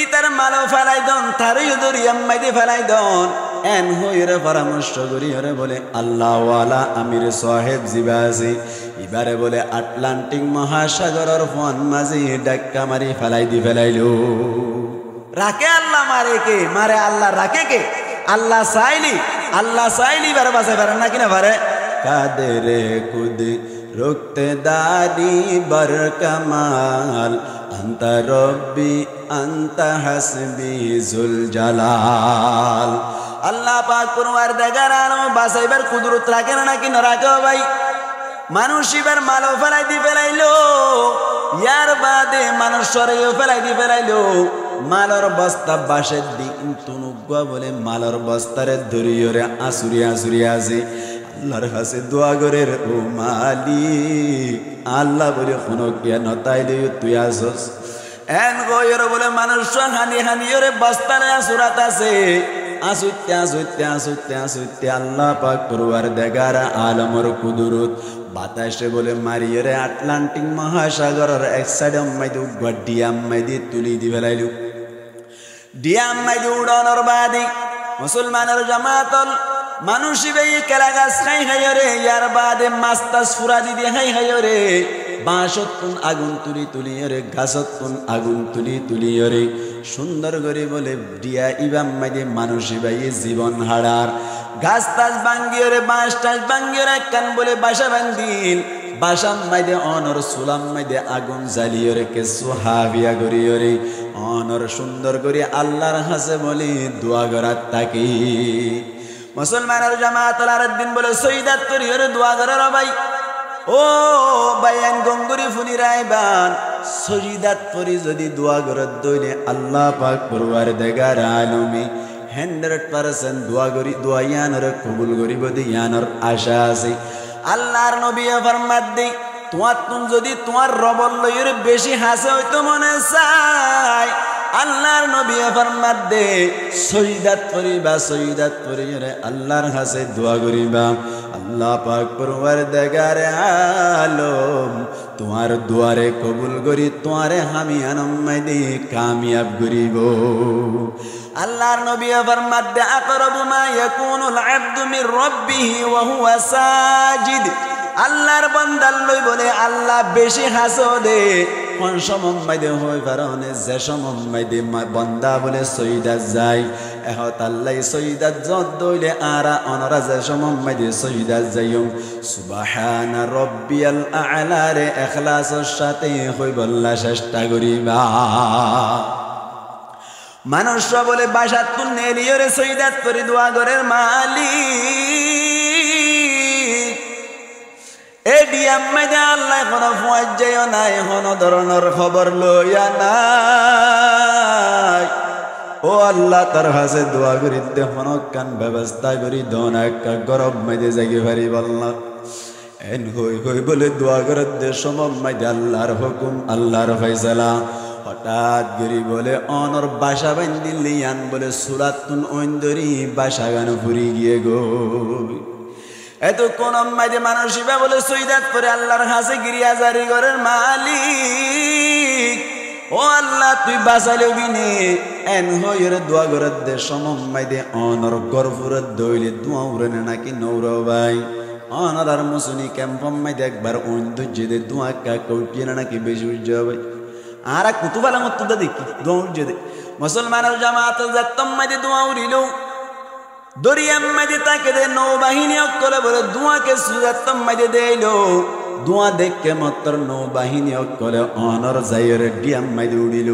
ইতার মালও ফালাই দন তারই দরিয়াম মাইদে ফালাই দন এন হইরে পরামর্শ করিরে বলে আল্লাহওয়ালা আমির সাহেব জিবাজি এবারে বলে আটলান্টিক মহাসাগরের ফোন মাঝি ডাক্কা মারি ফেলাই দি ফেলাইল রাখে আল্লাহ মারে কে মারে আল্লাহ রাখে কে আল্লাহ চাইলি বারে বাসে পারে না কিনা পারে কাদেরে কুদি রুখতে দারি বর কামাল আন্তা রব্বি আন্তা হাসবি জুল জালাল আল্লাহ পাক পরওয়ারদিগার আলম বাসাইবার কুদরত রাখে না কি না রাখে ভাই মানুষ এবার মালও ফেলাই দি ফেলাইলো ইয়ার বাদে মানুষ সরেও ফেলাই দি ফেলাইলো মালর বস্তা বাসের দিক তুনুগুয়া বলে মালর বস্তারে ধরিয়রে আসুরি আছে আল্লাহর কাছে দোয়া করে ও মালিক আল্লাহ বলে কোনো জ্ঞান তাইলে তুই আসস এন গয়র বলে মানুষ হানি ওরে বস্তারে আসুরাত আছে আসুতে আল্লাহ পাক পরওয়ারদিগার আলমের কুদরত বাতাসে বলে মারিয়রে আটলান্টিক মহাসাগরের এক সাইডে মাইদু গডিয়াম মাইদি তুলি দি ফেলাইলু ডিয়াম মাইদি উড়ানোর বাদি মুসলমানের জামাতল মানুষই বেই কেলা গাছ খাই হাইরে ইয়ার বাদে মাস্তাস ফুরা দি দিয়ে হাইরে বাঁশতুন আগুন তুলি রে গাছতুন আগুন তুলি রে সুন্দর করে বলে ডিয়া ইবাম মাইদে মানুষই বেই জীবন হারার গাছ তাজ ভাঙ্গিয়ে রে বাঁশ টাস ভাঙ্গিয়ে রে কান বলে বাসা বান্দিল বাসাম মাইদে অনর সুলাম মাইদে আগুন জ্বালিয়ে রে কে সুহাবিয়া করিয়ে রে অনর সুন্দর করে আল্লাহর হাসে বলি দোয়া করার তাকি মুসলমানের জামাতের দিন বলে সৈদাত করিয়ে রে দোয়া করার ভাই ও বাইয়ান গঙ্গুরি ফুনি রাইবান সৈদাত করি যদি দোয়া করার দইলে আল্লাহ পাক পরওয়ারদিগার আলমী 100% দোয়া করি দোয়া ইয়ানোর কবুল করিব দি ইয়ানোর আশা আছে আল্লাহর নবী ফরমাত দেই তোমার যদি তোমার রবল লইরে বেশি হাসে হইতো মনে চাই আল্লাহর নবী ফরমাত দে সৈদাত করিবা আল্লাহর কাছে দোয়া করিবা আল্লাহ পাক পরওয়ারদিগার আলম তোমার দুয়ারে কবুল করি তোমারে আমি আনম্মাই দি কামিয়াব করিব আল্লাহর নবী ফরমাত দে আকরাবু মা ইয়াকুনুল আবদু মির রাব্বিহি ওয়া হুয়া সাজিদ আল্লাহর বান্দা লই বলে আল্লাহ বেশি হাসদে কোন সময় দে হই পারনে যে সময় দে বান্দা বলে সৈদাত যায় এহত আল্লাহ সৈদাত যত দইলে আরা অনরা যে সময় দে সৈদাত যাইও সুবহানা রাব্বিয়াল আ'লা রে ইখলাসের সাথে হই বল্লা চেষ্টা করিবা মানুষ বলে বাসাত কোন নেলিয়রে সৈদাত করে দোয়া করের মালিক এ ডিয়াম মাইদে আল্লাহ কোনো ফুয়াজ যাইও নাই কোনো ধরনের খবর লইয়া নাই ও আল্লাহ তার কাছে দোয়া করিতে হনকান ব্যবস্থা করি দন একটা গরব মাইদে জাগি পারি বলনা এন হই বলে দোয়া করার দে সময় মাইদে আল্লাহর হুকুম আল্লাহর ফয়সালা হঠাৎ গরি বলে অনর বাসা বান্দিলি আন বলে সুরাতুন ঐন্দরি বাসা গান ফুরি গিয়ে গো এত কোন মাইদে মানুষিবা বলে সৈদাত করে আল্লাহর কাছে গিরিয়া জারি করার মালিক ও আল্লাহ তুই বাঁচালে বিনে এন হইর দোয়া করার দে সমমাইদে অনর গরফুরত দইলে দোয়া উড়ে নাকি নৌর ভাই অনর আর মুসুনি ক্যাম্পম মাইদে একবার ঐন্দর্য দে দোয়া কা কৌটিয়ে নাকি বেশি উজ্জ ভাই আর কুতুবালা মত দেখি দোয়া উজ্জ দে মুসলমানের জামাত যাত্তম মাইদে দোয়া উড়িল দরিয়াম মাইদে তাকে দে নৌবাহিনী অকলে বলে দোয়াকে সুজাত্তম মাইদে দেইল দোয়া দেখকে মাত্র নৌবাহিনী অকলে অনর যাইয়ের ডিয়াম মাইদে উড়িল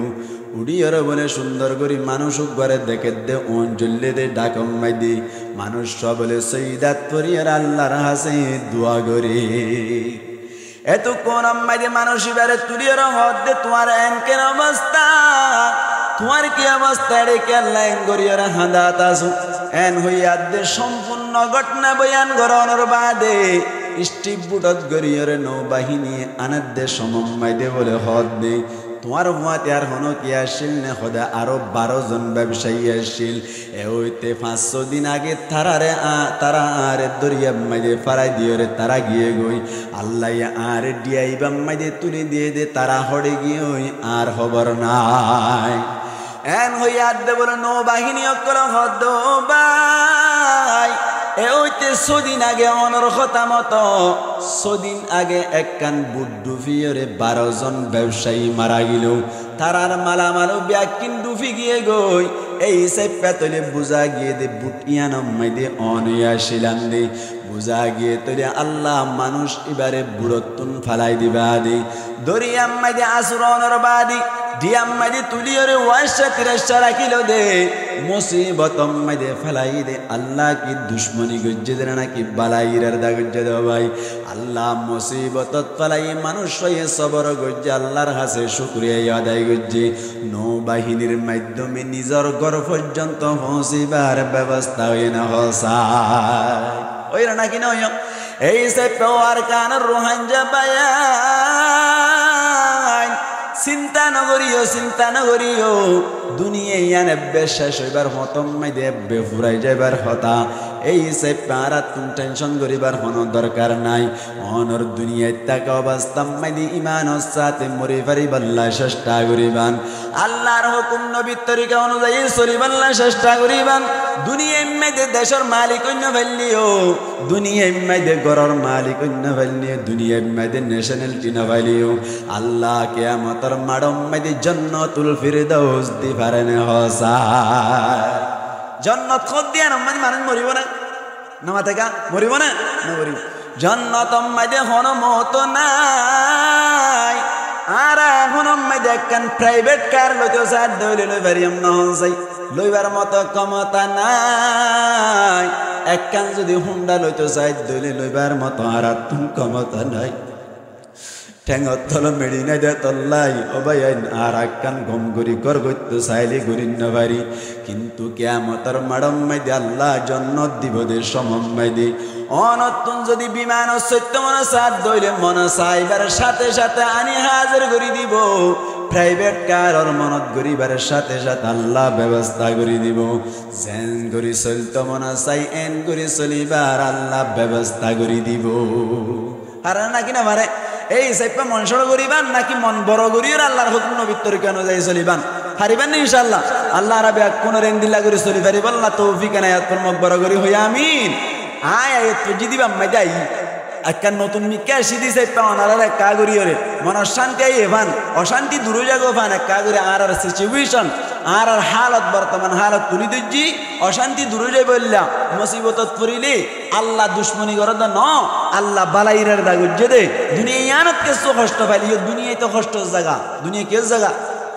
উড়িয়র বলে সুন্দর করি মানুষ ঘরে দেখে দে অঞ্জল্লে দে ডাকম মাইদে মানুষ বলে সৈদাত করিয়ার আল্লাহর হাসে দোয়া করে এতক্ষণ আম্মাইদে মানুষ এবারে তুলিয়ে হদ দে তোমার এনকের অবস্থা তোমার কি অবস্থা রেখে লাইন গড়িয়ে হাঁদাত আসো এন হইয়া দে সম্পূর্ণ ঘটনা বয়ান গরণর বাদে স্টিপ বুটত গড়িয়ে নৌবাহিনী আনার দে সমম্মাইদে বলে হদ দে তোমার হুয়াতে আর হনো কি আসিল না খোদা আরো 12 জন ব্যবসায়ী আসিল এ হইতে 500 দিন আগে তারা আরে দরিয়া মাইদে ফারাই দিয়ে রে তারা গিয়ে গই আল্লাহ আরে ডিয়াইবাম মাইদে তুলে দিয়ে দে তারা হড়ে গিয়ে ওই আর খবর নাই এন হইয়া দে বলে নৌবাহিনী অকল হদ ভাই এ হইতে 100 দিন আগে অনর কথা মতো 100 দিন আগে একখান বুট ডুবিয়ে 12 জন ব্যবসায়ী মারা গেল তারার মালামালও ব্যাকিন ডুবি গিয়ে গই এই সে পেতলে বুঝা গিয়ে দে বুট ইয়ানম মাইদে অনইয়া শিলাম দে বুঝা গিয়ে তোরে আল্লাহ মানুষ এবারে বুড়তুন ফালাই দিবা দে দরিয়াম মাইদে আসুরনর বাদি ডিয়াম মাইদে তুলিয়রে 130 রাখিল দে মুসিবতম মাইদে ফালাই দে আল্লাহ কি দুশ্মনী গজ্জে দে নাকি বালাইরার দা গজ্জে দে ভাই আল্লাহ মুসিবতত ফালাই মানুষ হয়ে সবর গজ্জে আল্লাহর কাছে শুকরিয়া আদায় গজ্জে নৌবাহিনীর মাধ্যমে নিজের ঘর পর্যন্ত পৌঁছিবার ব্যবস্থা হয় না হসায় ওই নাকি নয় এই সে পেওয়ার কানের রোহাঞ্জা পায়া চিন্তা নগরীয় দুনিয়া ইয়ানে বেশেষ হইবার হতম মাইদে বেফুরাই যাইবার হতা এই সে পারা তুমি টেনশন করিবার কোনো দরকার নাই অনর দুনিয়ায় থাকা অবস্থা মাইদে ইমান সাথে মরে পারিবাল্লা চেষ্টা করিবান আল্লাহর হুকুম নবীর তরিকা অনুযায়ী চলিবাল্লা চেষ্টা করিবান দুনিয়ায় মাইদে দেশের মালিক অন্য ফেললিও দুনিয়ায় মাইদে ঘরের মালিক অন্য ফেললিও দুনিয়ায় মাইদে ন্যাশনালিটি না ফেলিও আল্লাহ কিয়ামতের মাডম মাইদে জান্নাতুল ফিরদাউস দি পারেনে হসা জান্নাত খোদ দিয়া মানে মানুষ মরিব না নামাতেকা মরিব না মরিব জান্নাত মাইদে হন মত নাই আর এখন মাইদে একখান প্রাইভেট কার লইতে সাদ দইলে লই পারিম না হনসাই লইবার মতো ক্ষমতা নাই একখান যদি হুন্ডা লইতে সাদ দইলে লইবার মতো আর তুমি ক্ষমতা নাই ঠেঙত তল মেড়ি নাই দে তল্লাই অবাই আর একখান গম করি কর করতে চাইলে করি না পারি কিন্তু কিয়ামতের মাডম মাইদে আল্লাহ জন্নত দিব দে সমম মাইদে অনতুন যদি বিমান সত্য মন সাথ দইলে মন চাইবার সাথে সাথে আনি হাজির করে দিব প্রাইভেট কার আর মনত গরিবার সাথে সাথে আল্লাহ ব্যবস্থা করে দিব যেন করি চলতো মন চাই এন করে চলিবার আল্লাহ ব্যবস্থা করে দিব আর নাকি না মারে এই সাইপা মন সড় করিবান নাকি মন বড় করিও আল্লাহর হুকুম নবীর তরিকা অনুযায়ী চলিবান পারিবেন না ইনশাআল্লাহ আল্লাহ রাবে কোন রেন্দিল্লা করে চলি পারিব আল্লাহ তৌফিক এনায়াত ফরমাক বড় করি হই আমিন আয় আয়াত পজি দিবা মাইদাই একটা নতুন মিকা সিদি সাইপা অনারার কা করিওরে মন শান্তি আই এভান অশান্তি দূর জাগো ফান কা করে আর সিচুয়েশন আর হালত বর্তমান হালত তুলি দিজি অশান্তি দূর যাই বললা মুসিবতত পড়িলে আল্লাহ দুশ্মনী করে ন আল্লাহ বালাইরের দাগুজে দে দুনিয়ানত কেসো কষ্ট পাইলিও দুনিয়ায় তো কষ্ট জায়গা দুনিয়া কে জায়গা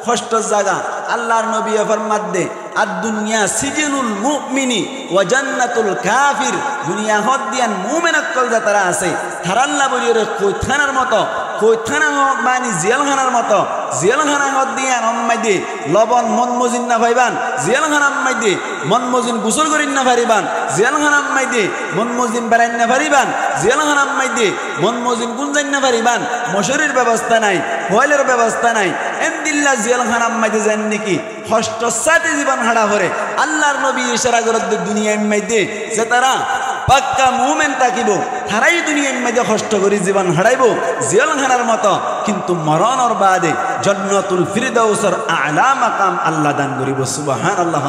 কষ্ট জায়গা আল্লাহর নবী ফরমাত দে আদ-দুনিয়া সিজনুল মুমিনি ওয়া জান্নাতুল কাফির দুনিয়া হদ দিয়ান মুমিন কল যারা আছে তারাল্লাহ বলিরে কইথানার মতো কইথানা মানে জেলখানার মতো জেলখানা হদ দিয়ান অম্মাইদে লবণ মন মজিন না পাইবান জেলখানা অম্মাইদে মন মজিন গোসল করিন না পারিবান জেলখানা অম্মাইদে মন মজিন বেড়াইন না পারিবান জেলখানা অম্মাইদে মন মজিন গুঞ্জাইন না পারিবান মশারির ব্যবস্থা নাই হয়েলের ব্যবস্থা নাই এমদিল্লা জেলখানা অম্মাইদে যান নাকি কষ্ট সাথে জীবন হারা করে আল্লাহর নবী ইশারা করে দুনিয়ার মধ্যে যে তারা পাক্কা মুমিন থাকিব তারাই দুনিয়ার মধ্যে কষ্ট করে জীবন হারাইব জেলখানার মতো কিন্তু মরণের বাদে জান্নাতুল ফিরদাউসের আলা মাকাম আল্লাহ দান করিব সুবহানাল্লাহ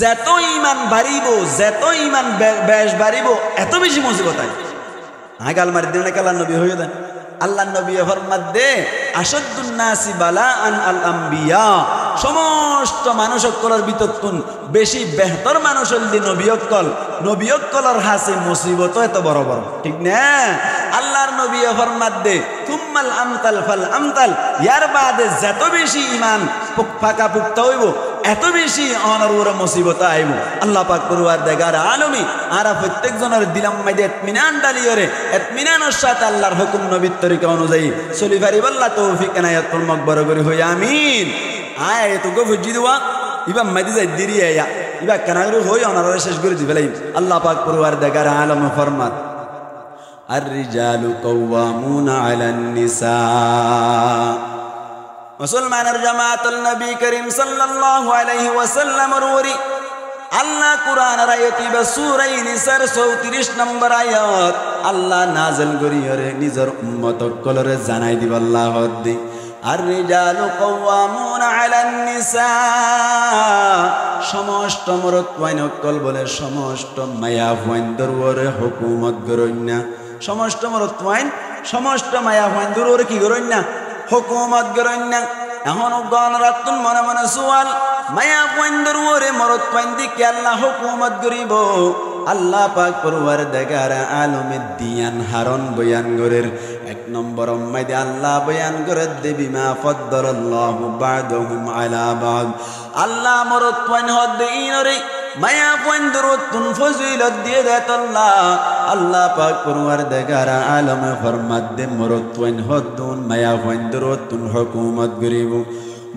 যত ঈমান বাড়িব যত ঈমান বেশ বাড়িব এত বেশি মুসিবত আই আগাল মারি দেন আল্লাহর নবী হয়ে দেন আল্লাহর নবী ফরমাত দে আশাদ্দুন নাসি বালাআন আল আম্বিয়া সমস্ত মানুষ সকলের ভিতরতুন বেশি বেহতর মানুষ হইল নবী অক্কলের হাসে মুসিবত এত বড় বড় ঠিক না আল্লাহর নবী ফরমাত দে তুম্মাল আমতাল ফাল আমতাল ইয়ার বাদে যত বেশি ঈমান পাকা পুক্তা হইব এত বেশি অনার ওরে মুসিবত আইব আল্লাহ পাক পরওয়ারদিগার আলমী আরা প্রত্যেকজনের দিলাম মাইদে ইতমিনান ডালিয়রে ইতমিনানের সাথে আল্লাহর হুকুম নবীর তরিকা অনুযায়ী চলি পারিব আল্লাহ তৌফিক এনায়াত ফরমাক বরগরি হই আমিন আয় তো গো ফুজি দেওয়া ইবা মাইদে যাই দেরি আয়া ইবা কানাগরি হই অনারে শেষ করে দিবেলাই আল্লাহ পাক পরওয়ারদিগার আলম ফরমাত الرجال قوامون على النساء মুসলমানের জামাতুল নবী করিম সাল্লাল্লাহু আলাইহি ওয়াসাল্লাম রুরি আল্লাহ কুরআনের আয়াতি বা সূরা নিসার 34 নম্বর আয়াত আল্লাহ নাযিল করিয়রে নিজের উম্মত কলরে জানাই দিব আল্লাহ দি الرجال قوامون على النساء সমস্ত মরদ ওয়াইনকল বলে সমস্ত মায়া ওয়াইন্দর ওরে হুকুমত গরন্না সমস্ত মরদ ওয়াইন সমস্ত মায়া ওয়াইন্দর ওরে কি গরন্না হুকুমত গরন্না এখন গণ রাতুন মনে মনে সুয়াল মায়া ওয়াইন্দর ওরে মরদ ওয়াইন্দি কে আল্লাহ হুকুমত গরিব আল্লাহ পাক পরওয়ারদিগার আলমের দিয়ান হারন বয়ান গরের এক নম্বর মাইদে আল্লাহ বয়ান করে দেবি মা ফদ্দালাল্লাহু বা'দাহুম আলা বা'দ আল্লাহ মরদ ওয়াইন হদ ইনরে মায়া ওয়াইন্দরতুন ফজিলত দিয়ে দেত আল্লাহ পাক পরওয়ারদিগার আলমে ফরমাত দে মরদ ওয়াইন হদুন মায়া ওয়াইন্দরতুন হুকুমত গরিব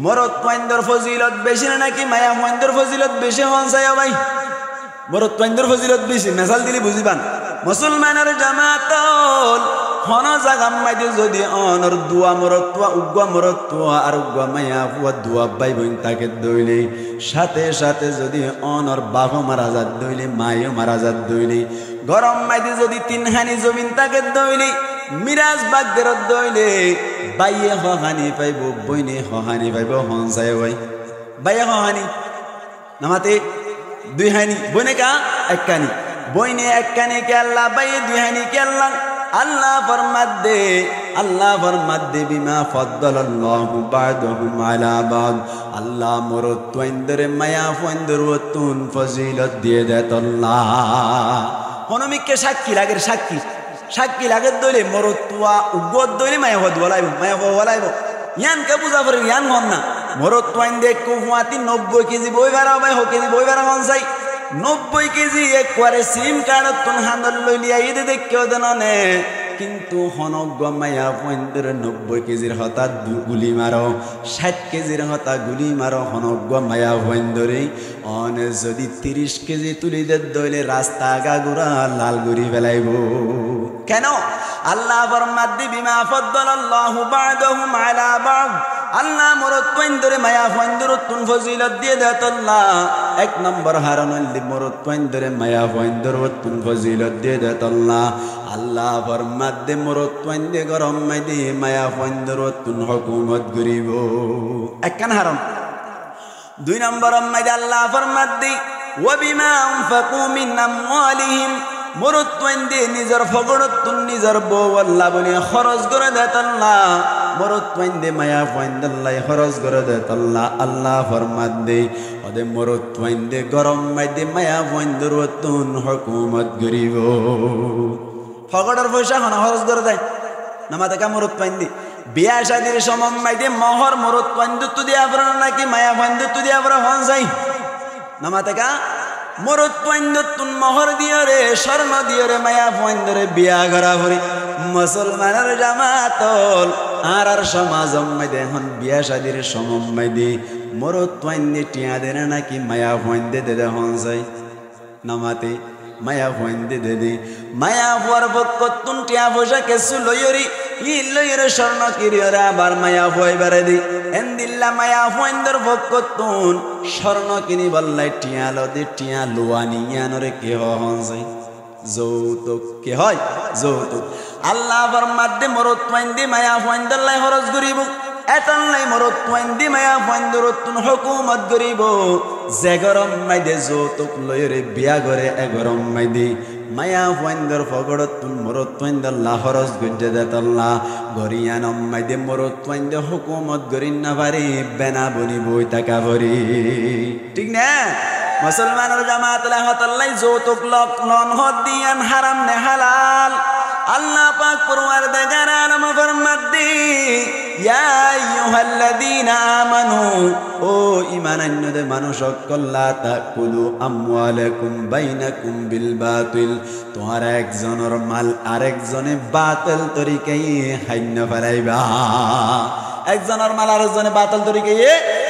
মরদ ওয়াইন্দর ফজিলত বেশি নাকি মায়া ওয়াইন্দর ফজিলত বেশি হন চাই ভাই মরদ ওয়াইন্দর ফজিলত বেশি মেসাল দিলি বুঝিবান মুসলমানের জামাতল হন জাগাম মাইদে যদি অনর দুয়া মরত্বা উগ্গা মরত্বা আর উগ্গা মায়া ফুয়া দুয়া বাই বোন তাকে দইলে সাথে সাথে যদি অনর বাবা মারা যাত দইলে মায়ও মারা যাত দইলে গরম মাইদে যদি তিনহানি জমিন তাকে দইলে মিরাজ বাগদের দইলে বাইয়ে হহানি পাইব বইনে হহানি পাইব হনসায় ভাই বাইয়ে হহানি নামাতে দুই হানি বইনে কা এক কানি বইনে এক কানি কে আল্লাহ বাইয়ে দুই হানি কে আল্লাহ আল্লাহ ফরমাত দে বিমা ফদ্দালাল্লাহু বা'দাহুম আলা বা'দ আল্লাহ মরদ তোইন্দরে মায়া ফন্দরতুন ফজিলত দিয়ে দেত আল্লাহ হনমিককে সাক্ষী লাগের সাক্ষী লাগের দইলে মরদ তোয়া উগত দইলে মায়া হদ বলাইব ইয়ান কে বুঝা পড়ে ইয়ান হন না মরদ তোইন্দে কুফাতি 90 কেজি বই ভাড়া ভাই হ কেজি বই ভাড়া হন চাই 90 কেজি একবারে সিম কার্ড তুন হান্দল লইলিয়া ঈদে দেখেও দেন নে কিন্তু হনক মায়া পয়েন্টের 90 কেজির হতা গুলি মারো 60 কেজির হতা গুলি মারো হনক মায়া পয়েন্টরে অনে যদি 30 কেজি তুলি দে দইলে রাস্তা গাগুরা লাল গুড়ি ফেলাইব কেন আল্লাহ ফরমাত দি বিমা ফদ্দালাল্লাহু বা'দাহুম আলা বা'দ আল্লাহ মরদ পয়েন্টরে মায়া পয়েন্টরতুন ফজিলত দিয়ে দেত আল্লাহ এক নম্বর হারানলি মরদ পয়েন্টরে মায়া পয়েন্টরতুন ফজিলত দিয়ে দেত আল্লাহ আল্লাহ ফরমাত দে মরদ পয়েন্টে গরম মাইদি মায়া পয়েন্টরতুন হুকুমত গরিব একখান হারান দুই নম্বর মাইদি আল্লাহ ফরমাত দি ওয়া বিমা আনফাকু মিন আমওয়ালিহিম মরদ পয়েন্টে নিজের ফগড়তুন নিজের বউ আল্লাহ বলে খরচ করে দেত আল্লাহ মরদ পয়েন্টে মায়া পয়েন্টাল্লাই খরচ করে দেত আল্লাহ আল্লাহ ফরমাত দে ওদে মরদ পয়েন্টে গরম মাইদে মায়া পয়েন্টরতুন হুকুমত গরিব ফগড়ের পয়সা হন খরচ করে দেয় নামাতে কা মরদ পয়েন্টে বিয়া শাদির সমম মাইদে মহর মরদ পয়েন্টু দিয়া পড়া নাকি মায়া পয়েন্টু দিয়া পড়া হন যাই নামাতে কা মরদ পয়েন্টুন মহর দিয়ে রে স্বর্ণ দিয়ে রে মায়া পয়েন্টরে বিয়া করা ভরি মুসলমানের জামাতল আর সমাজ মাইদে এখন বিয়া শাদির সমম মাইদে মরদ পয়েন্টে টিয়া দে নাকি মায়া পয়েন্টে দে হন যাই নামাতে মায়া পয়েন্টে দে মায়া হওয়ার পক্ষতুন টিয়া পয়সা কেসু লইরি ই লইরে স্বর্ণ কিরিয়রা আবার মায়া হইবারে দি এন্দিল্লা মায়া পয়েন্টর পক্ষতুন স্বর্ণ কিনি বললাই টিয়া লদে টিয়া লোয়ানি ইয়ানরে কে হন যাই যৌতুক কে হয় যৌতুক আল্লাহ ফরমাত দে মরদ পয়েন্টে মায়া পয়েন্টলাই খরচ করিব এতলাই মরদ পয়েন্টে মায়া পয়েন্টরতুন হুকুমত করিব যে গরম মাইদে যৌতুক লইরে বিয়া করে এ গরম মাইদে মায়া পয়েন্টর ফগড়তুন মরদ পয়েন্টল্লাহ খরচ গজ্জে দেতল্লাহ গরিয়ানম মাইদে মরদ পয়েন্টে হুকুমত গরিন না পারি বেনা বনি বই টাকা ভরি ঠিক না মুসলমানের জামাত লাহতাল্লাই যৌতুক লক নন হদ দিয়ান হারাম নে হালাল আল্লাহ পাক পরওয়ারদিগার আলম ফরমাত দি ইয়া আইয়ুহাল্লাযীনা আমানু ও ইমান আন্যদে মানুষ কল্লা তাকুলু আমওয়ালাকুম বাইনাকুম বিল বাতিল তোমরা একজনের মাল আরেকজনে বাতিল তরিকায় হাইন্য ফেলাইবা একজনের মাল আরেকজনে বাতিল তরিকায়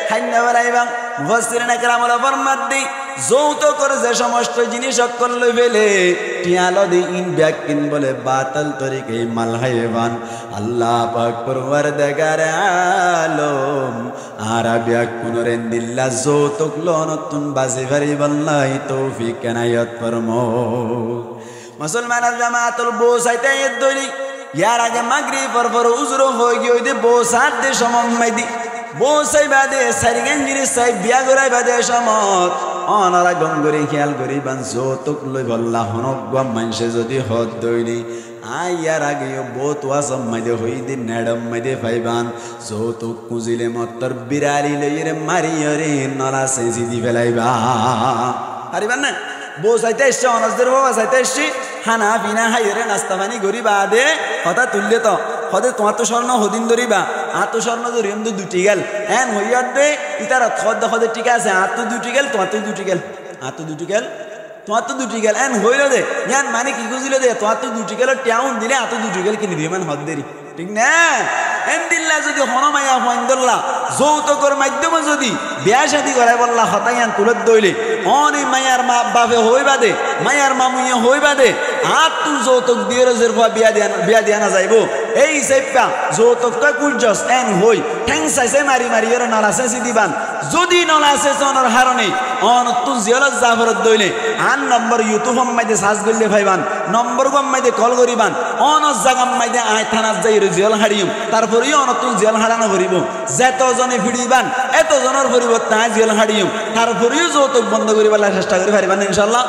হাইন্য ফেলাইবা মুফাসসিরিন একরাম ওয়ালা ফরমাদ্দি যৌতুকের যে সমস্ত জিনিস সকল লই ফেলে টিয়ালো দি ইন ব্যাকিন বলে বাতিল তরিকায় মাল হাইবান আল্লাহ পাক পরওয়ারদিগার আলম আরাবিয়া কুনরেন দিল্লা যৌতুক লনতুন বাজি ভারি বল্লাই তৌফিক এনায়েত ফরমো মুসলমানের জামাতুল বোসাইতে দলি ইয়ার আগে মাগরিব পর উজর হয়ে গিয়ে দে বোসাত দে সমম্মাই দি বোসাই বাদে সারিগান জিনিস সাই বিয়া গরাই বাদে সমত অনারা গঙ্গরি খেয়াল করি বান যৌতুক লই বল্লা হনক মানুষে যদি হদ দইনি আয়ার আগে বহুত ওয়াসম মাইদে হই দিন নেডম মাইদে ফাইবান যৌতুক কুজিলে মত্তর বিরারি লইরে মারিয়রে নলা সেজি দি ফেলাইবা হারিবান না বোসাইতে এসছে অনাজদের বাবা সাইতে এসছি হানা বিনা হাইরে নাস্তা পানি গরি বাদে কথা তুললে তো হদে তোমার তো স্বর্ণ হদিন ধরিবা আর তো স্বর্ণ ধরি তো দুটি গেল হ্যাঁ হইয়ার দে ইতারা খদ খদে ঠিক আছে আর তো দুটি গেল তোমার তো দুটি গেল আর তো দুটি গেল তোমার তো দুটি গেল এন হইল দে ইয়ান মানে কি বুঝিল দে তোমার তো দুটি গেল টাউন দিলে আর তো দুটি গেল কিনে দিবে মানে হদ দেরি ঠিক না এন দিল্লা যদি হনমাইয়া হইন্দল্লা যৌতুকের মাধ্যমে যদি বিয়া শাদি করাই বললা হতাইয়ান তুলত দইলে অনি মায়ার মা বাপে হইবা দে মায়ার মামুইয়া হইবা দে আর তু যৌতুক দিয়ে রোজের বিয়া দিয়া না যাইব এই সেপা যৌতুক কয় কুলজস এন হই ঠ্যাং চাইছে মারি মারি এর নলাসে দিবান যদি নলাসে চনের হারণে অন তু জিয়ালত জাফরত দইলে আন নম্বর ইউটিউব মাইদে সার্চ করলে ভাইবান নম্বর গম মাইদে কল করিবান অন জাগাম মাইদে আয় থানাত যাই জিয়াল হারিম তারপরেও অন তু জিয়াল হারানো করিব যেতজনে ভিড়িবান এতজনের পরিবর্তে জিয়াল হারিম তারপরেও যৌতুক বন্ধ করিবার চেষ্টা করি পারিবান ইনশাআল্লাহ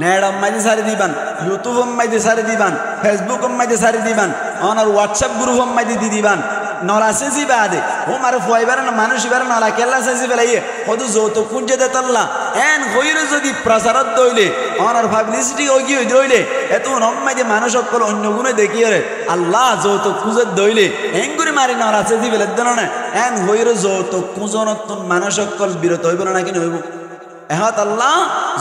নেডম মাইদে সারি দিবান ইউটিউব মাইদে সারি দিবান ফেসবুক মাইদে সারি দিবান অনার হোয়াটসঅ্যাপ গ্রুপ মাইদে দি দিবান নলা সেজি বাদে ও মারে ফুয়াইবার না মানুষ ইবার নলা কেল্লা সেজি ফেলাইয়ে হদু যৌতুক কুঞ্জে দে তল্লা এন হইরে যদি প্রচারত দইলে অনার পাবলিসিটি ওগি দইলে এত নম্মাইদে মানুষ সকল অন্য গুণে দেখিয়ে রে আল্লাহ যৌতুক কুজে দইলে এঙ্গুরি মারি নলা সেজি ফেলে দেন না এন হইরে যৌতুক কুজনতন মানুষ সকল বিরত হইব না কিনে হইব এহাত আল্লাহ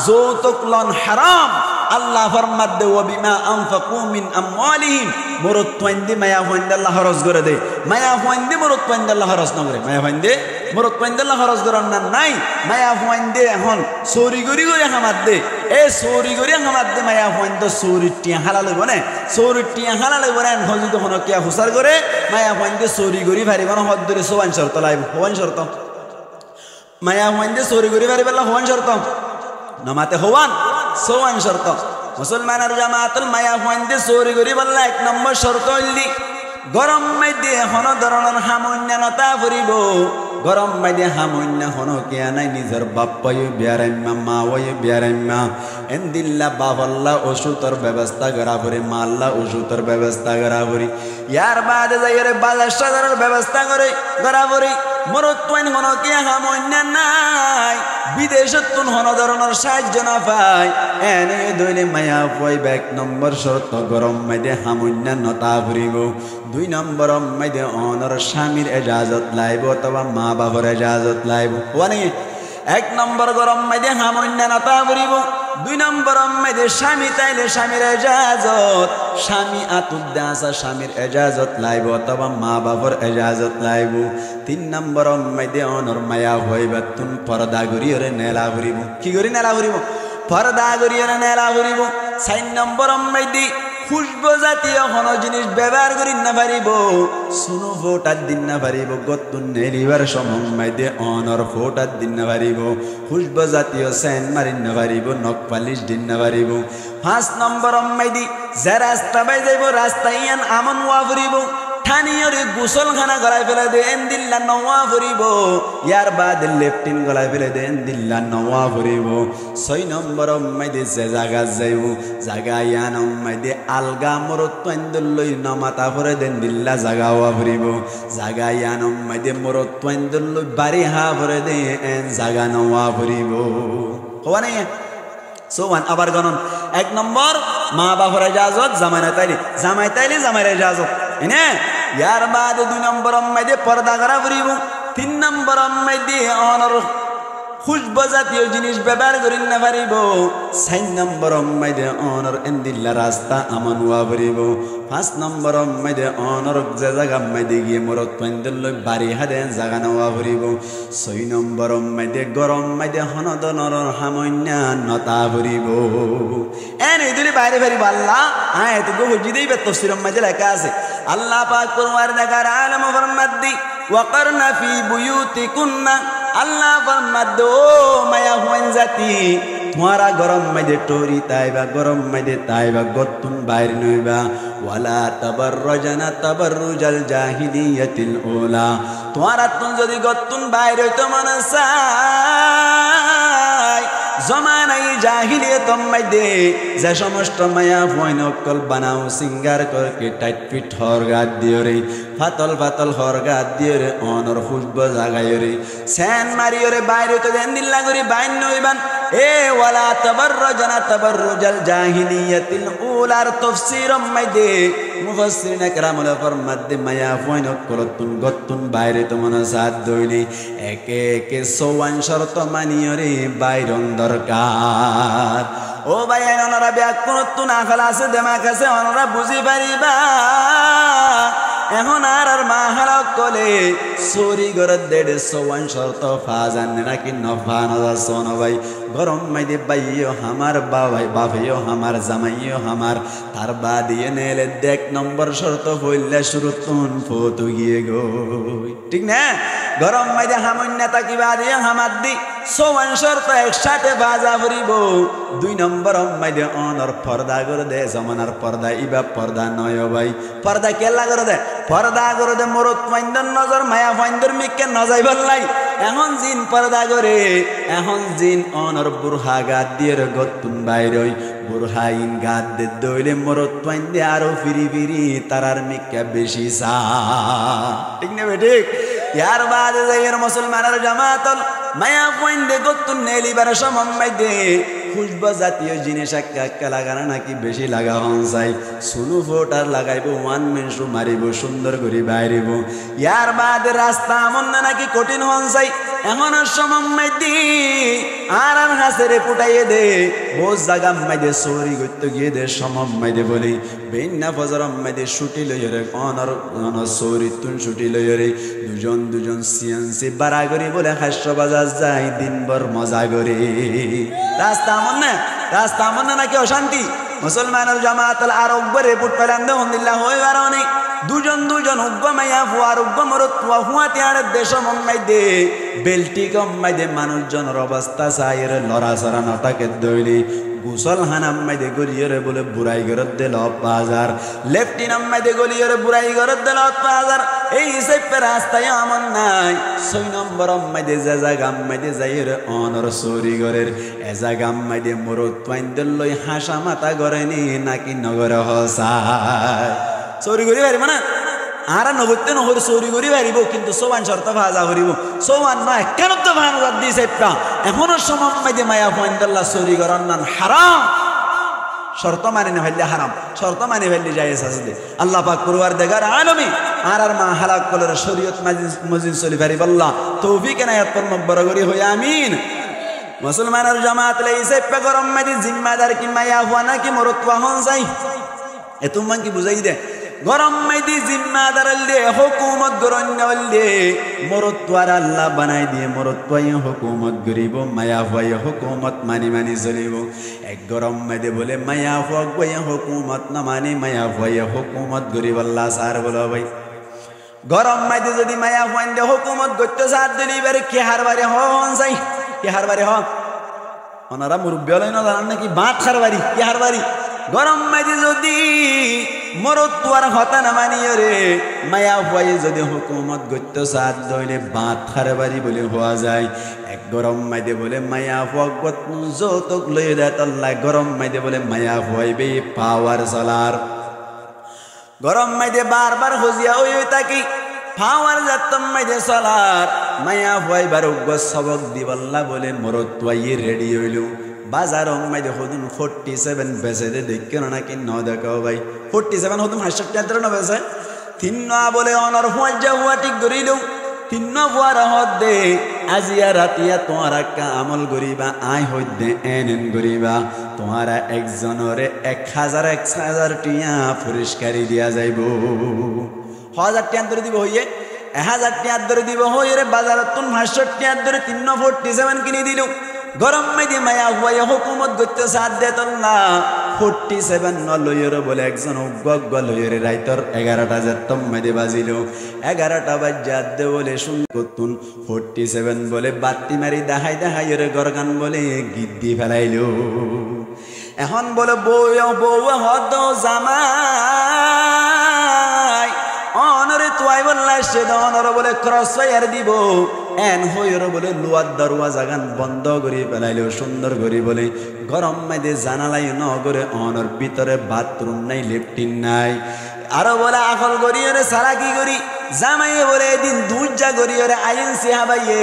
যৌতুক লন হারাম আল্লাহ ফরমাত দে ওয়া বিমা আনফাকু মিন আমওয়ালিহিম মুরত তোইন্দে মায়া হইন্দে আল্লাহ খরচ করে দে মায়া হইন্দে মুরত তোইন্দে আল্লাহ খরচ না করে মায়া হইন্দে মুরত তোইন্দে আল্লাহ খরচ করার না নাই মায়া হইন্দে এখন চুরি করি হামাত দে এ চুরি করি হামাত দে মায়া হইন্দে চুরি টিয়া হালাল হইব না চুরি টিয়া হালাল হইব না হজি তো হনো কিয়া হুসার করে মায়া হইন্দে চুরি করি পারিব না হদ ধরে সোয়ান শর্ত লাইব হওয়ান শর্ত মায়া হইন্দে চুরি করি পারিব আল্লাহ হওয়ান শর্ত নমাতে হওয়ান সোয়ান শর্ত মুসলমানের জামাতুল মায়া হইন্দে চুরি করি বললা এক নম্বর শর্ত হইলি গরম মাইদে হন ধরনের সামান্যতা ফুরিব গরম মাইদে সামান্য হন কিয়া নাই নিজের বাপ্পায় বিয়ারাম্মা মা ওয় বিয়ারাম্মা এন দিল্লা বাবল্লা ওষুধের ব্যবস্থা করা করি মাল্লা ওষুধের ব্যবস্থা করা করি ইয়ার বাদে যাইরে বাজার সাজারের ব্যবস্থা করে করা করি মরত তোয়াইন হন কিয়া সামান্য নাই বিদেশত তুন হন ধরনের সাহায্য না পায় এনে দইলে মায়া পাইব এক নম্বর শর্ত গরম মাইদে সামান্য নতা ফুরিব দুই নম্বর মাইদে অনর স্বামীর এজাজত লাইব অথবা মা বাবার এজাজত লাইব মানে এক নম্বর গরম মাইদে সামান্য নতা ফুরিব দুই নম্বর মাইদে স্বামী তাইলে স্বামীর এজাজত স্বামী আতুদ্দে আসা স্বামীর এজাজত লাইব অথবা মা বাবার এজাজত লাইব তিন নম্বর মাইদে অনর মায়া হইবা তুন পর্দা করিয়রে নেলা ফুরিব কি করি নেলা ফুরিব পর্দা করিয়রে নেলা ফুরিব চার নম্বর মাইদে খুশবু জাতীয় কোনো জিনিস ব্যবহার করি না পারিব শুনো ফোটার দিন না পারিব গতুন নেলিবার সময় দে অনর ফোটার দিন না পারিব খুশবু জাতীয় সেন মারিন না পারিব নখ পালিশ দিন না পারিব পাঁচ নম্বর মাইদি যে রাস্তা বাই যাইব রাস্তায় ইয়ান আমন ওয়া ফুরিব ঠানিয়রে গোসলখানা গলায় ফেলে দে এন দিল্লা নওয়া ফুরিব ইয়ার বাদ লেফটিন গলায় ফেলে দে এন দিল্লা নওয়া ফুরিব ছয় নম্বর মাইদে যে জায়গা যাইব জায়গা ইয়ান মাইদে আলগা মরত লই নমাতা ফরে দেন দিল্লা জায়গা ওয়া ফুরিব জায়গা ইয়ান মাইদে মরত লই বাড়ি হা ফরে দে এন জায়গা নওয়া ফুরিব হওয়া নেই সোয়ান আবার গণন এক নম্বর মা বাবার এজাজত জামাই তাইলে জামাইয়ের এজাজত এনে ইয়ার বাদে দুই নম্বর মাইদে পর্দা করা ফুরিব তিন নম্বর মাইদে অনর খুশব জাতীয় জিনিস ব্যবহার করি না পারিব। 4 নম্বর মাইদে অনর এন্দিল্লা রাস্তা আমন হওয়া পারিব। 5 নম্বর মাইদে অনর যে জায়গা মাইদে গিয়ে মরত পাইন্দল লই বাড়ি হাদে জাগা নেওয়া পারিব। 6 নম্বর মাইদে গরম মাইদে হনদ নরর হামন্যা নতা পারিব। এনে দুলি বাইরে পারিব আল্লাহ এতগো হজি দেই তফসির মাইদে লেখা আছে আল্লাহ পাক পরওয়ার দেখার আলম ফরমাদ্দি ওয়াকারনা ফি বুয়ুতিকুন্না আল্লাহ ফরমাদ ও মায়া হুয়ান জাতি তোমারা গরম মাইদে টরি তাইবা গরম মাইদে তাইবা গতুন বাইর নইবা ওয়ালা তাবাররুজানা তাবাররুজাল জাহিলিয়াতিল উলা তোমারা তুন যদি গতুন বাইর হইতো মনে চাই জমানাই জাহিলিয়াত মাইদে যে সমস্ত মায়া হুয়ান অকল বানাও সিঙ্গার করকে টাইট ফিট হরগাত দিও রে ফাতল ফাতল হরগাত দিও রে অনর খুশব জাগায় রে সেন মারিও রে বাইর হইতো দেন দিল্লা করি বাইন নইবান এ ওয়ালা তাবাররুজানা তাবাররুজাল জাহিলিয়াতিল উলার তাফসীর মাইদে মুফাসসিরিন کرامুল ফরমাদ্দে মায়া হুয়ান অকল তুন গতুন বাইরে তো মনে সাদ দইলি একে একে 54 শর্ত মানিও রে বাইরন দরকার। ও ভাই ওনারা ব্যাকুল তুন আখাল আছে দেমাক আছে ওনারা বুঝি পারিবা এখন আর মা হালক কলে চুরি করে 150 শর্ত ফাজান নাকি নফা নজা সোন ভাই গরম মাইদে বাইও আমার বাবাই বাবাইও আমার জামাইও আমার তার বাদিয়ে নেলে 1 নম্বর শর্ত হইলে শুরু তুন ফতু গিয়ে গো ঠিক না গরম মাইদে হামন্যা তাকি বাদিয়ে হামাদ দি 54 শর্ত একসাথে বাজা ভরিব। 2 নম্বর মাইদে অনর পর্দা করে দে জমানার পর্দা ইবা পর্দা নয় ভাই পর্দা কেলা করে দে পর্দা করে দে মরত ফাইন্দর নজর মায়া ফাইন্দর মিকে নজাই বললাই এখন জিন পর্দা করে এখন জিন অনর বুরহা গাদ দিয়ে গতুন বাইরই বুরহাইন গাদ দে দইলে মরত ফাইন্দে আরো ফিরি ফিরি তারার মিকে বেশি সা ঠিক না বেঠিক ইয়ার বাদে যাইয়ের মুসলমানের জামাতল মায়া ফাইন্দে গতুন নেলিবার সময় দে খুশব জাতীয় জিনিস একা লাগানো নাকি বেশি লাগা হন চাই সুনু ফোটার লাগাইব 1 মিনিট মারিব সুন্দর করে বাইরিব ইয়ার বাদে রাস্তা আমন নাকি কঠিন হন চাই এমন সময় দি আর হাসেরে পুটাইয়ে দে বোঝ জাগা মাইদে চোরি করতে গিয়ে দে সময় দে বলি বেন্না ফজর মাইদে ছুটি লইরে অনর চৌরি তুন ছুটি লইরে দুজন সিয়ান্সি বাড়া করি বলে হাস্য বাজার যায় দিনভর মজা করে রাস্তা আমন না নাকি অশান্তি মুসলমানের জামাতাল আর একবারে পুট পেলান দে আলহামদুলিল্লাহ হই বারণি দুজন উগ্গ মাইয়া ফুয়ার উগ্গ মরত ফুয়াতে আর দেশ মম্মাই দে বেলটি কম্মাই দে মানুষজনের অবস্থা চাইর লড়াচড়া নটাকে দইলি গুসল হানাম্মাই দে গলিয়রে বলে বুড়াই গরত দে 5000 লেফটিন আম্মাই দে গলিয়রে বুড়াই গরত দে 5000 এই হিসেবে রাস্তায় আমন নাই 6 নম্বর আম্মাই দে জাজা গাম্মাই দে যাইর অনর চুরি গরের এজা গাম্মাই দে মরত পাইন্দল লই হাসা মাথা গরেনি নাকি নগর হসায় চুরি করি পারিব না আর নগরতে নহর চুরি করি পারিব কিন্তু 54 শর্ত ভাজা করিব 54 নয় কেন তো ভাঙা দিছে এখনো সময় দে মায়া পয়েন্টল্লা চুরি করার নাম হারাম শর্ত মানে না ফেললে হারাম শর্ত মানে ফেললে জায়েজ আছে দে আল্লাহ পাক পরওয়ার দেগার আলমী আর মা হালাক কলের শরীয়ত মজিদ চলি পারিব আল্লাহ তৌফিক এনায়াত ফরমাক বরাবরি হই আমিন। মুসলমানের জামাত লাইছে পে গরম মাদি জিম্মাদার কি মায়া হুয়া নাকি মরতওয়া হন যাই এ তুমান কি বুঝাই দে গরম মাইদি জিম্মাদার দে হুকুমত গরন্যাল দে মরতওয়ার আল্লাহ বানাই দিয়ে মরতওয়াই হুকুমত গরিব মায়া হুয়াই হুকুমত মানি চলিব এক গরম মাইদে বলে মায়া হুয়াই হুকুমত না মানি মায়া হুয়াই হুকুমত গরিব আল্লাহ সার বলো ভাই গরম মাইদে যদি মায়া হুয়াই দে হুকুমত গত্য সার দিলি বারে কি হারবারে হন যাই কি হারবারে হন ওনারা মুরব্বী হলেন না জানেন নাকি বাত হারবারি কি হারবারি গরম মাইদে যদি মরতওয়ার হতা না মানিও রে মায়া হুয়াই যদি হুকুমত গত্য সার দইলে বাত হারবারি বলে হওয়া যায় এক গরম মাইদে বলে মায়া হুয়া গত যৌতুক লই দেয় আল্লাহ গরম মাইদে বলে মায়া হুয়াই বে পাওয়ার চলার গরম মাইদে বারবার হজিয়া ওই তাকি পাওয়ার যাতম মাইদে চলার মায়া হুয়াই বার সবক দিবল্লা বলে মরতওয়াই রেডি হইল বাজার মাইদে হদুন 47 বেচে দে দেখে না নাকি ন দেখাও ভাই 47 হদুন 68 ন বেচে তিন না বলে অনর হুয়া ঠিক ধরিল তিন্ন ফুয়ার হদ্দে আজিয়া রাতিয়া তোমারা আমল করিবা আই হইদে এন করিবা তোমারা একজনরে 1000 টিয়া পুরস্কারি দিয়া যাইব 1000 টিয়া ধরে দিব হইয়ে 1000 টিয়া ধরে দিব হইয়ে রে বাজারত 500 টিয়া ধরে 347 কিনে দিল গরম মেদি মায়া হুয়া হুকুমত গত্য সাথ দেত না 47 ন লইয়ের বলে একজন উগ্গ লইয়ের রাইতর 11টা যেতম মেদি বাজিল 11টা বাজাত দে বলে শুন করতুন 47 বলে বাতি মারি দেখাই রে গরগান বলে গিদ্দি ফেলাইল এখন বলে বউ হদ জামাই অনরে তুই বললা সে অনর বলে ক্রস ফায়ার দিব এন হইর বলে লুয়ার দরওয়াজা গান বন্ধ করে ফেলাইল সুন্দর করে বলে গরম মেদে জানালাই নগরে অনর ভিতরে বাথরুম নাই লেফটিন নাই আরো বলে আকল গরিয়রে সারা কি করি জামাইয়ে বলে এদিন দুজা গরিয়রে আইন সে হাবাইয়ে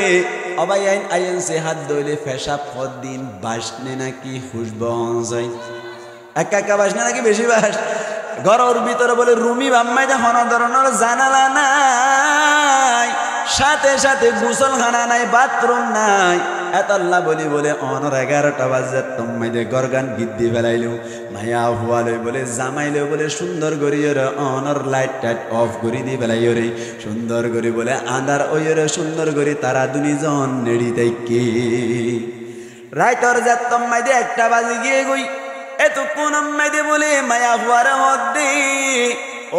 অবাই আইন আইন সে হাত দইলে ফেসা ফদ দিন বাসনে নাকি হুশবন যায় একা বাসনে নাকি বেশি বাস ঘরের ভিতরে বলে রুমি বাম্মাইতে হন ধরনের জানালা নাই সাথে সাথে গোসলখানা নাই বাথরুম নাই এতল্লা বলি বলে অনর 11টা বাজে তোমাইদে গরগান গিদ্দি ফেলাইল মায়া হুয়ালে বলে জামাইলে বলে সুন্দর করিয়ে অনর লাইট টাইট অফ করে দি ফেলাই রে সুন্দর করে বলে আন্ধার ওই রে সুন্দর করে তারা দুনিজন নেড়ি তাইকে রাইতর যা তোমাইদে 1টা বাজে গিয়ে গই এতক্ষণ আম্মাইদে বলে মায়া হুয়ার মধ্যে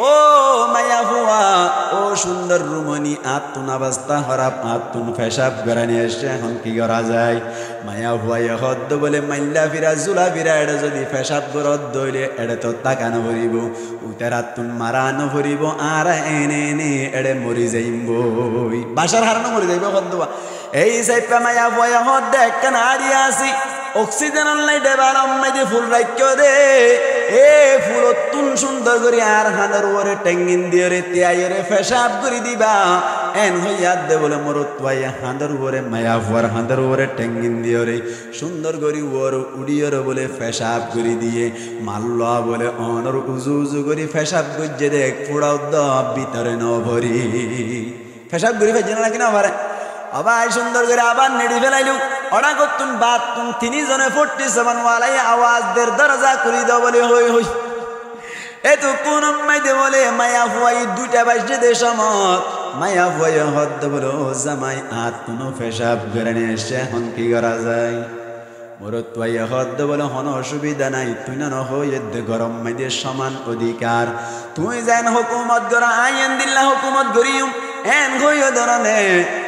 ও মায়া হুয়া ও সুন্দর রুমনি আত্মন অবস্থা খারাপ আত্মন ফেসাব গড়ানি এসে এখন কি করা যায় মায়া হুয়া হদ্দ বলে মাইল্লা ফিরা জুলা ফিরা এটা যদি ফেসাব গড়ত দইলে এটা তো তাকানো ভরিব উতার আত্মন মারানো ভরিব আর এনে এনে এড়ে মরি যাইব বাসার হারানো মরি যাইব হদ্দবা এই সাইপা মায়া হুয়া হদ্দ একখান হারিয়ে আসি অক্সিজেন নাই ডেবার আম্মাইদে ফুল রাখ্য দে এ ফুল তুন সুন্দর করে আর হাঁদার ওরে টেঙ্গিন দিয়ে রে তিয়াইরে ফেসাব করে দিবা এন হইয়াদ দে বলে মরত পাই হাঁদার ওরে মায়া ফুয়ার হাঁদার ওরে টেঙ্গিন দিয়ে রে সুন্দর করে ওর উড়িয়ে বলে ফেসাব করে দিয়ে মাল্লা বলে অনর উজু করে ফেসাব গজ্জে দেখ ফুড়াও দ ভিতরে ন ভরি ফেসাব করে ফেজে না কিনা পারে আবার সুন্দর করে আবার নেড়ি ফেলাইলু ওরা করতুন বাতুন 3 জনে 47 ওয়ালাই আওয়াজ দের দরজা করি দাও বলে হই হই এত কোন মাইদে বলে মায়া হুয়াই 2টা বাজে দে সমত মায়া হুয়াই হদ বলে ও জামাই আতুন ফেসাব করে নিয়ে এসে এখন কি করা যায় মরত তুই হদ বলে হন অসুবিধা নাই তুই না হয়ে দে গরম মাইদে সমান অধিকার তুই যেন হুকুমত গড়া আইন দিল্লা হুকুমত গড়িউম এন গইও ধরনে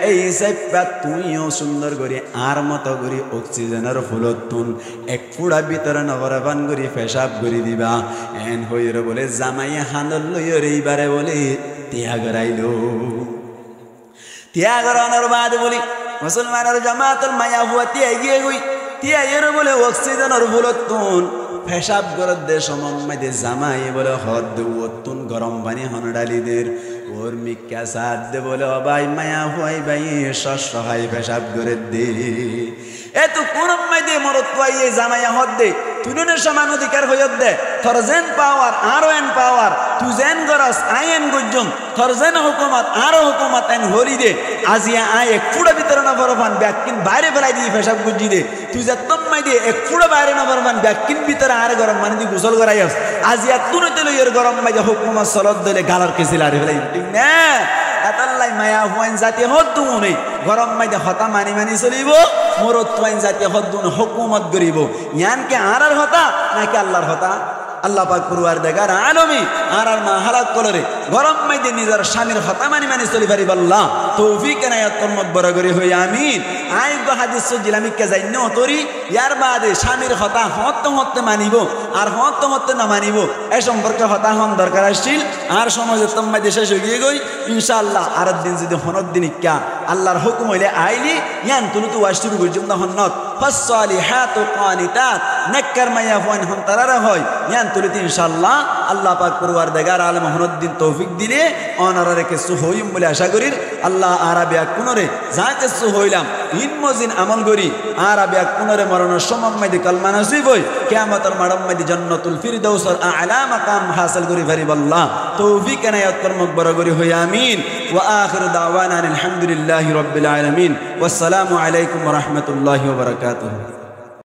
এই সাইপা তুইও সুন্দর করে আর মতো করে অক্সিজেনের ফুলত তুন 1 ফুড়া ভিতরে নগরবান করে ফেসাব করে দিবা এন হইর বলে জামাইয়ে হান্দল লইর এইবারে বলে ত্যাগ রাইল ত্যাগ রানোর বাদ বলি মুসলমানের জামাতের মায়া হুয়াতে এগিয়ে গই তিয়াইর বলে অক্সিজেনের ফুলত তুন ফেসাব গরত দে সমম্মাইদে জামাই বলে হদ ওতুন গরম পানি হনডালিদের ওর মিক্কা সাদ দে বলে অবাই মায়া হুয়াই বাই সহায় ফেসাব করে দে এত কোন মাইদে মরত পাইয়ে জামাইয়া হদ দে তুইনের সমান অধিকার হইত দে থর যেন পাওয়ার আরো এন পাওয়ার তুই যেন গরস আইন গুজম থর যেন হুকুমত আরো হুকুমত এন হরি দে আজিয়া আয় 1 ফুড়া ভিতরে না বরফান ব্যাকিন বাইরে ফেলাই দিয়ে ফেসাব গুজি দে তুই যা তম্মাই দে 1 ফুড়া বাইরে না বরফান ব্যাকিন ভিতরে আর গরম মানে দি গোসল করাইস আজিয়া তুনতে লইয়ের গরম মাইদে হুকুমত সলত দিলে গালার কেসিল আর ফেলাই ঠিক না এতাল্লাই মায়া হুয়াইন জাতি হদ্দু মনে গরম মাইদে হতা মানি চলিব মরত তুয়াইন জাতি হদ্দু হুকুমত গরিব ইয়ানকে আরার হতা নাকি আল্লাহর হতা আল্লাহ পাক পরওয়ারদিগার আলমী আর মা হালাক কলরে গরম মাইদে নিজের স্বামীর হতা মানি চলি পারিব আল্লাহ তৌফিক এনায়াত কর্মত বড় করে হই আমিন আইগ হাদিস জিলামিকে যাইন অতরি ইয়ার বাদে স্বামীর হতা হতে মানিব আর হতে না মানিব এই সম্পর্কে হতা হন দরকার আসছিল আর সমাজে তোমায় দেশে গিয়ে গই ইনশাআল্লাহ আর দিন যদি হনত দিন ইক্কা আল্লাহর হুকুম হইলে আইলি ইয়ান তুলু তো ওয়াশ শুরু করছিম না হন্নত ফাসসালিহাতু কানিতাত নেককার মাইয়া ফুয়ান হন তারারা হয় ইয়ান তুলিতে ইনশাআল্লাহ আল্লাহ পাক পরওয়ারদিগার আলম হনত দিন তৌফিক তৌফিক দিলে অনারারে কিছু হইম বলে আশা করি আল্লাহ আরাবিয়া কোনরে যা কিছু হইলাম ইনমজিন আমল করি আরাবিয়া কোনরে মরণের সমম্মাইদি কালমা নসিব হই কিয়ামতের মাড়ম্মাইদি জান্নাতুল ফিরদাউসের আলা মাকাম হাসিল করি ফারিব আল্লাহ তৌফিক এনায়াত কর্মক বড় করি হই আমিন ওয়া আখিরু দাওয়ানা আলহামদুলিল্লাহি রাব্বিল আলামিন ওয়াসসালামু আলাইকুম ওয়া রাহমাতুল্লাহি ওয়া বারাকাতুহু।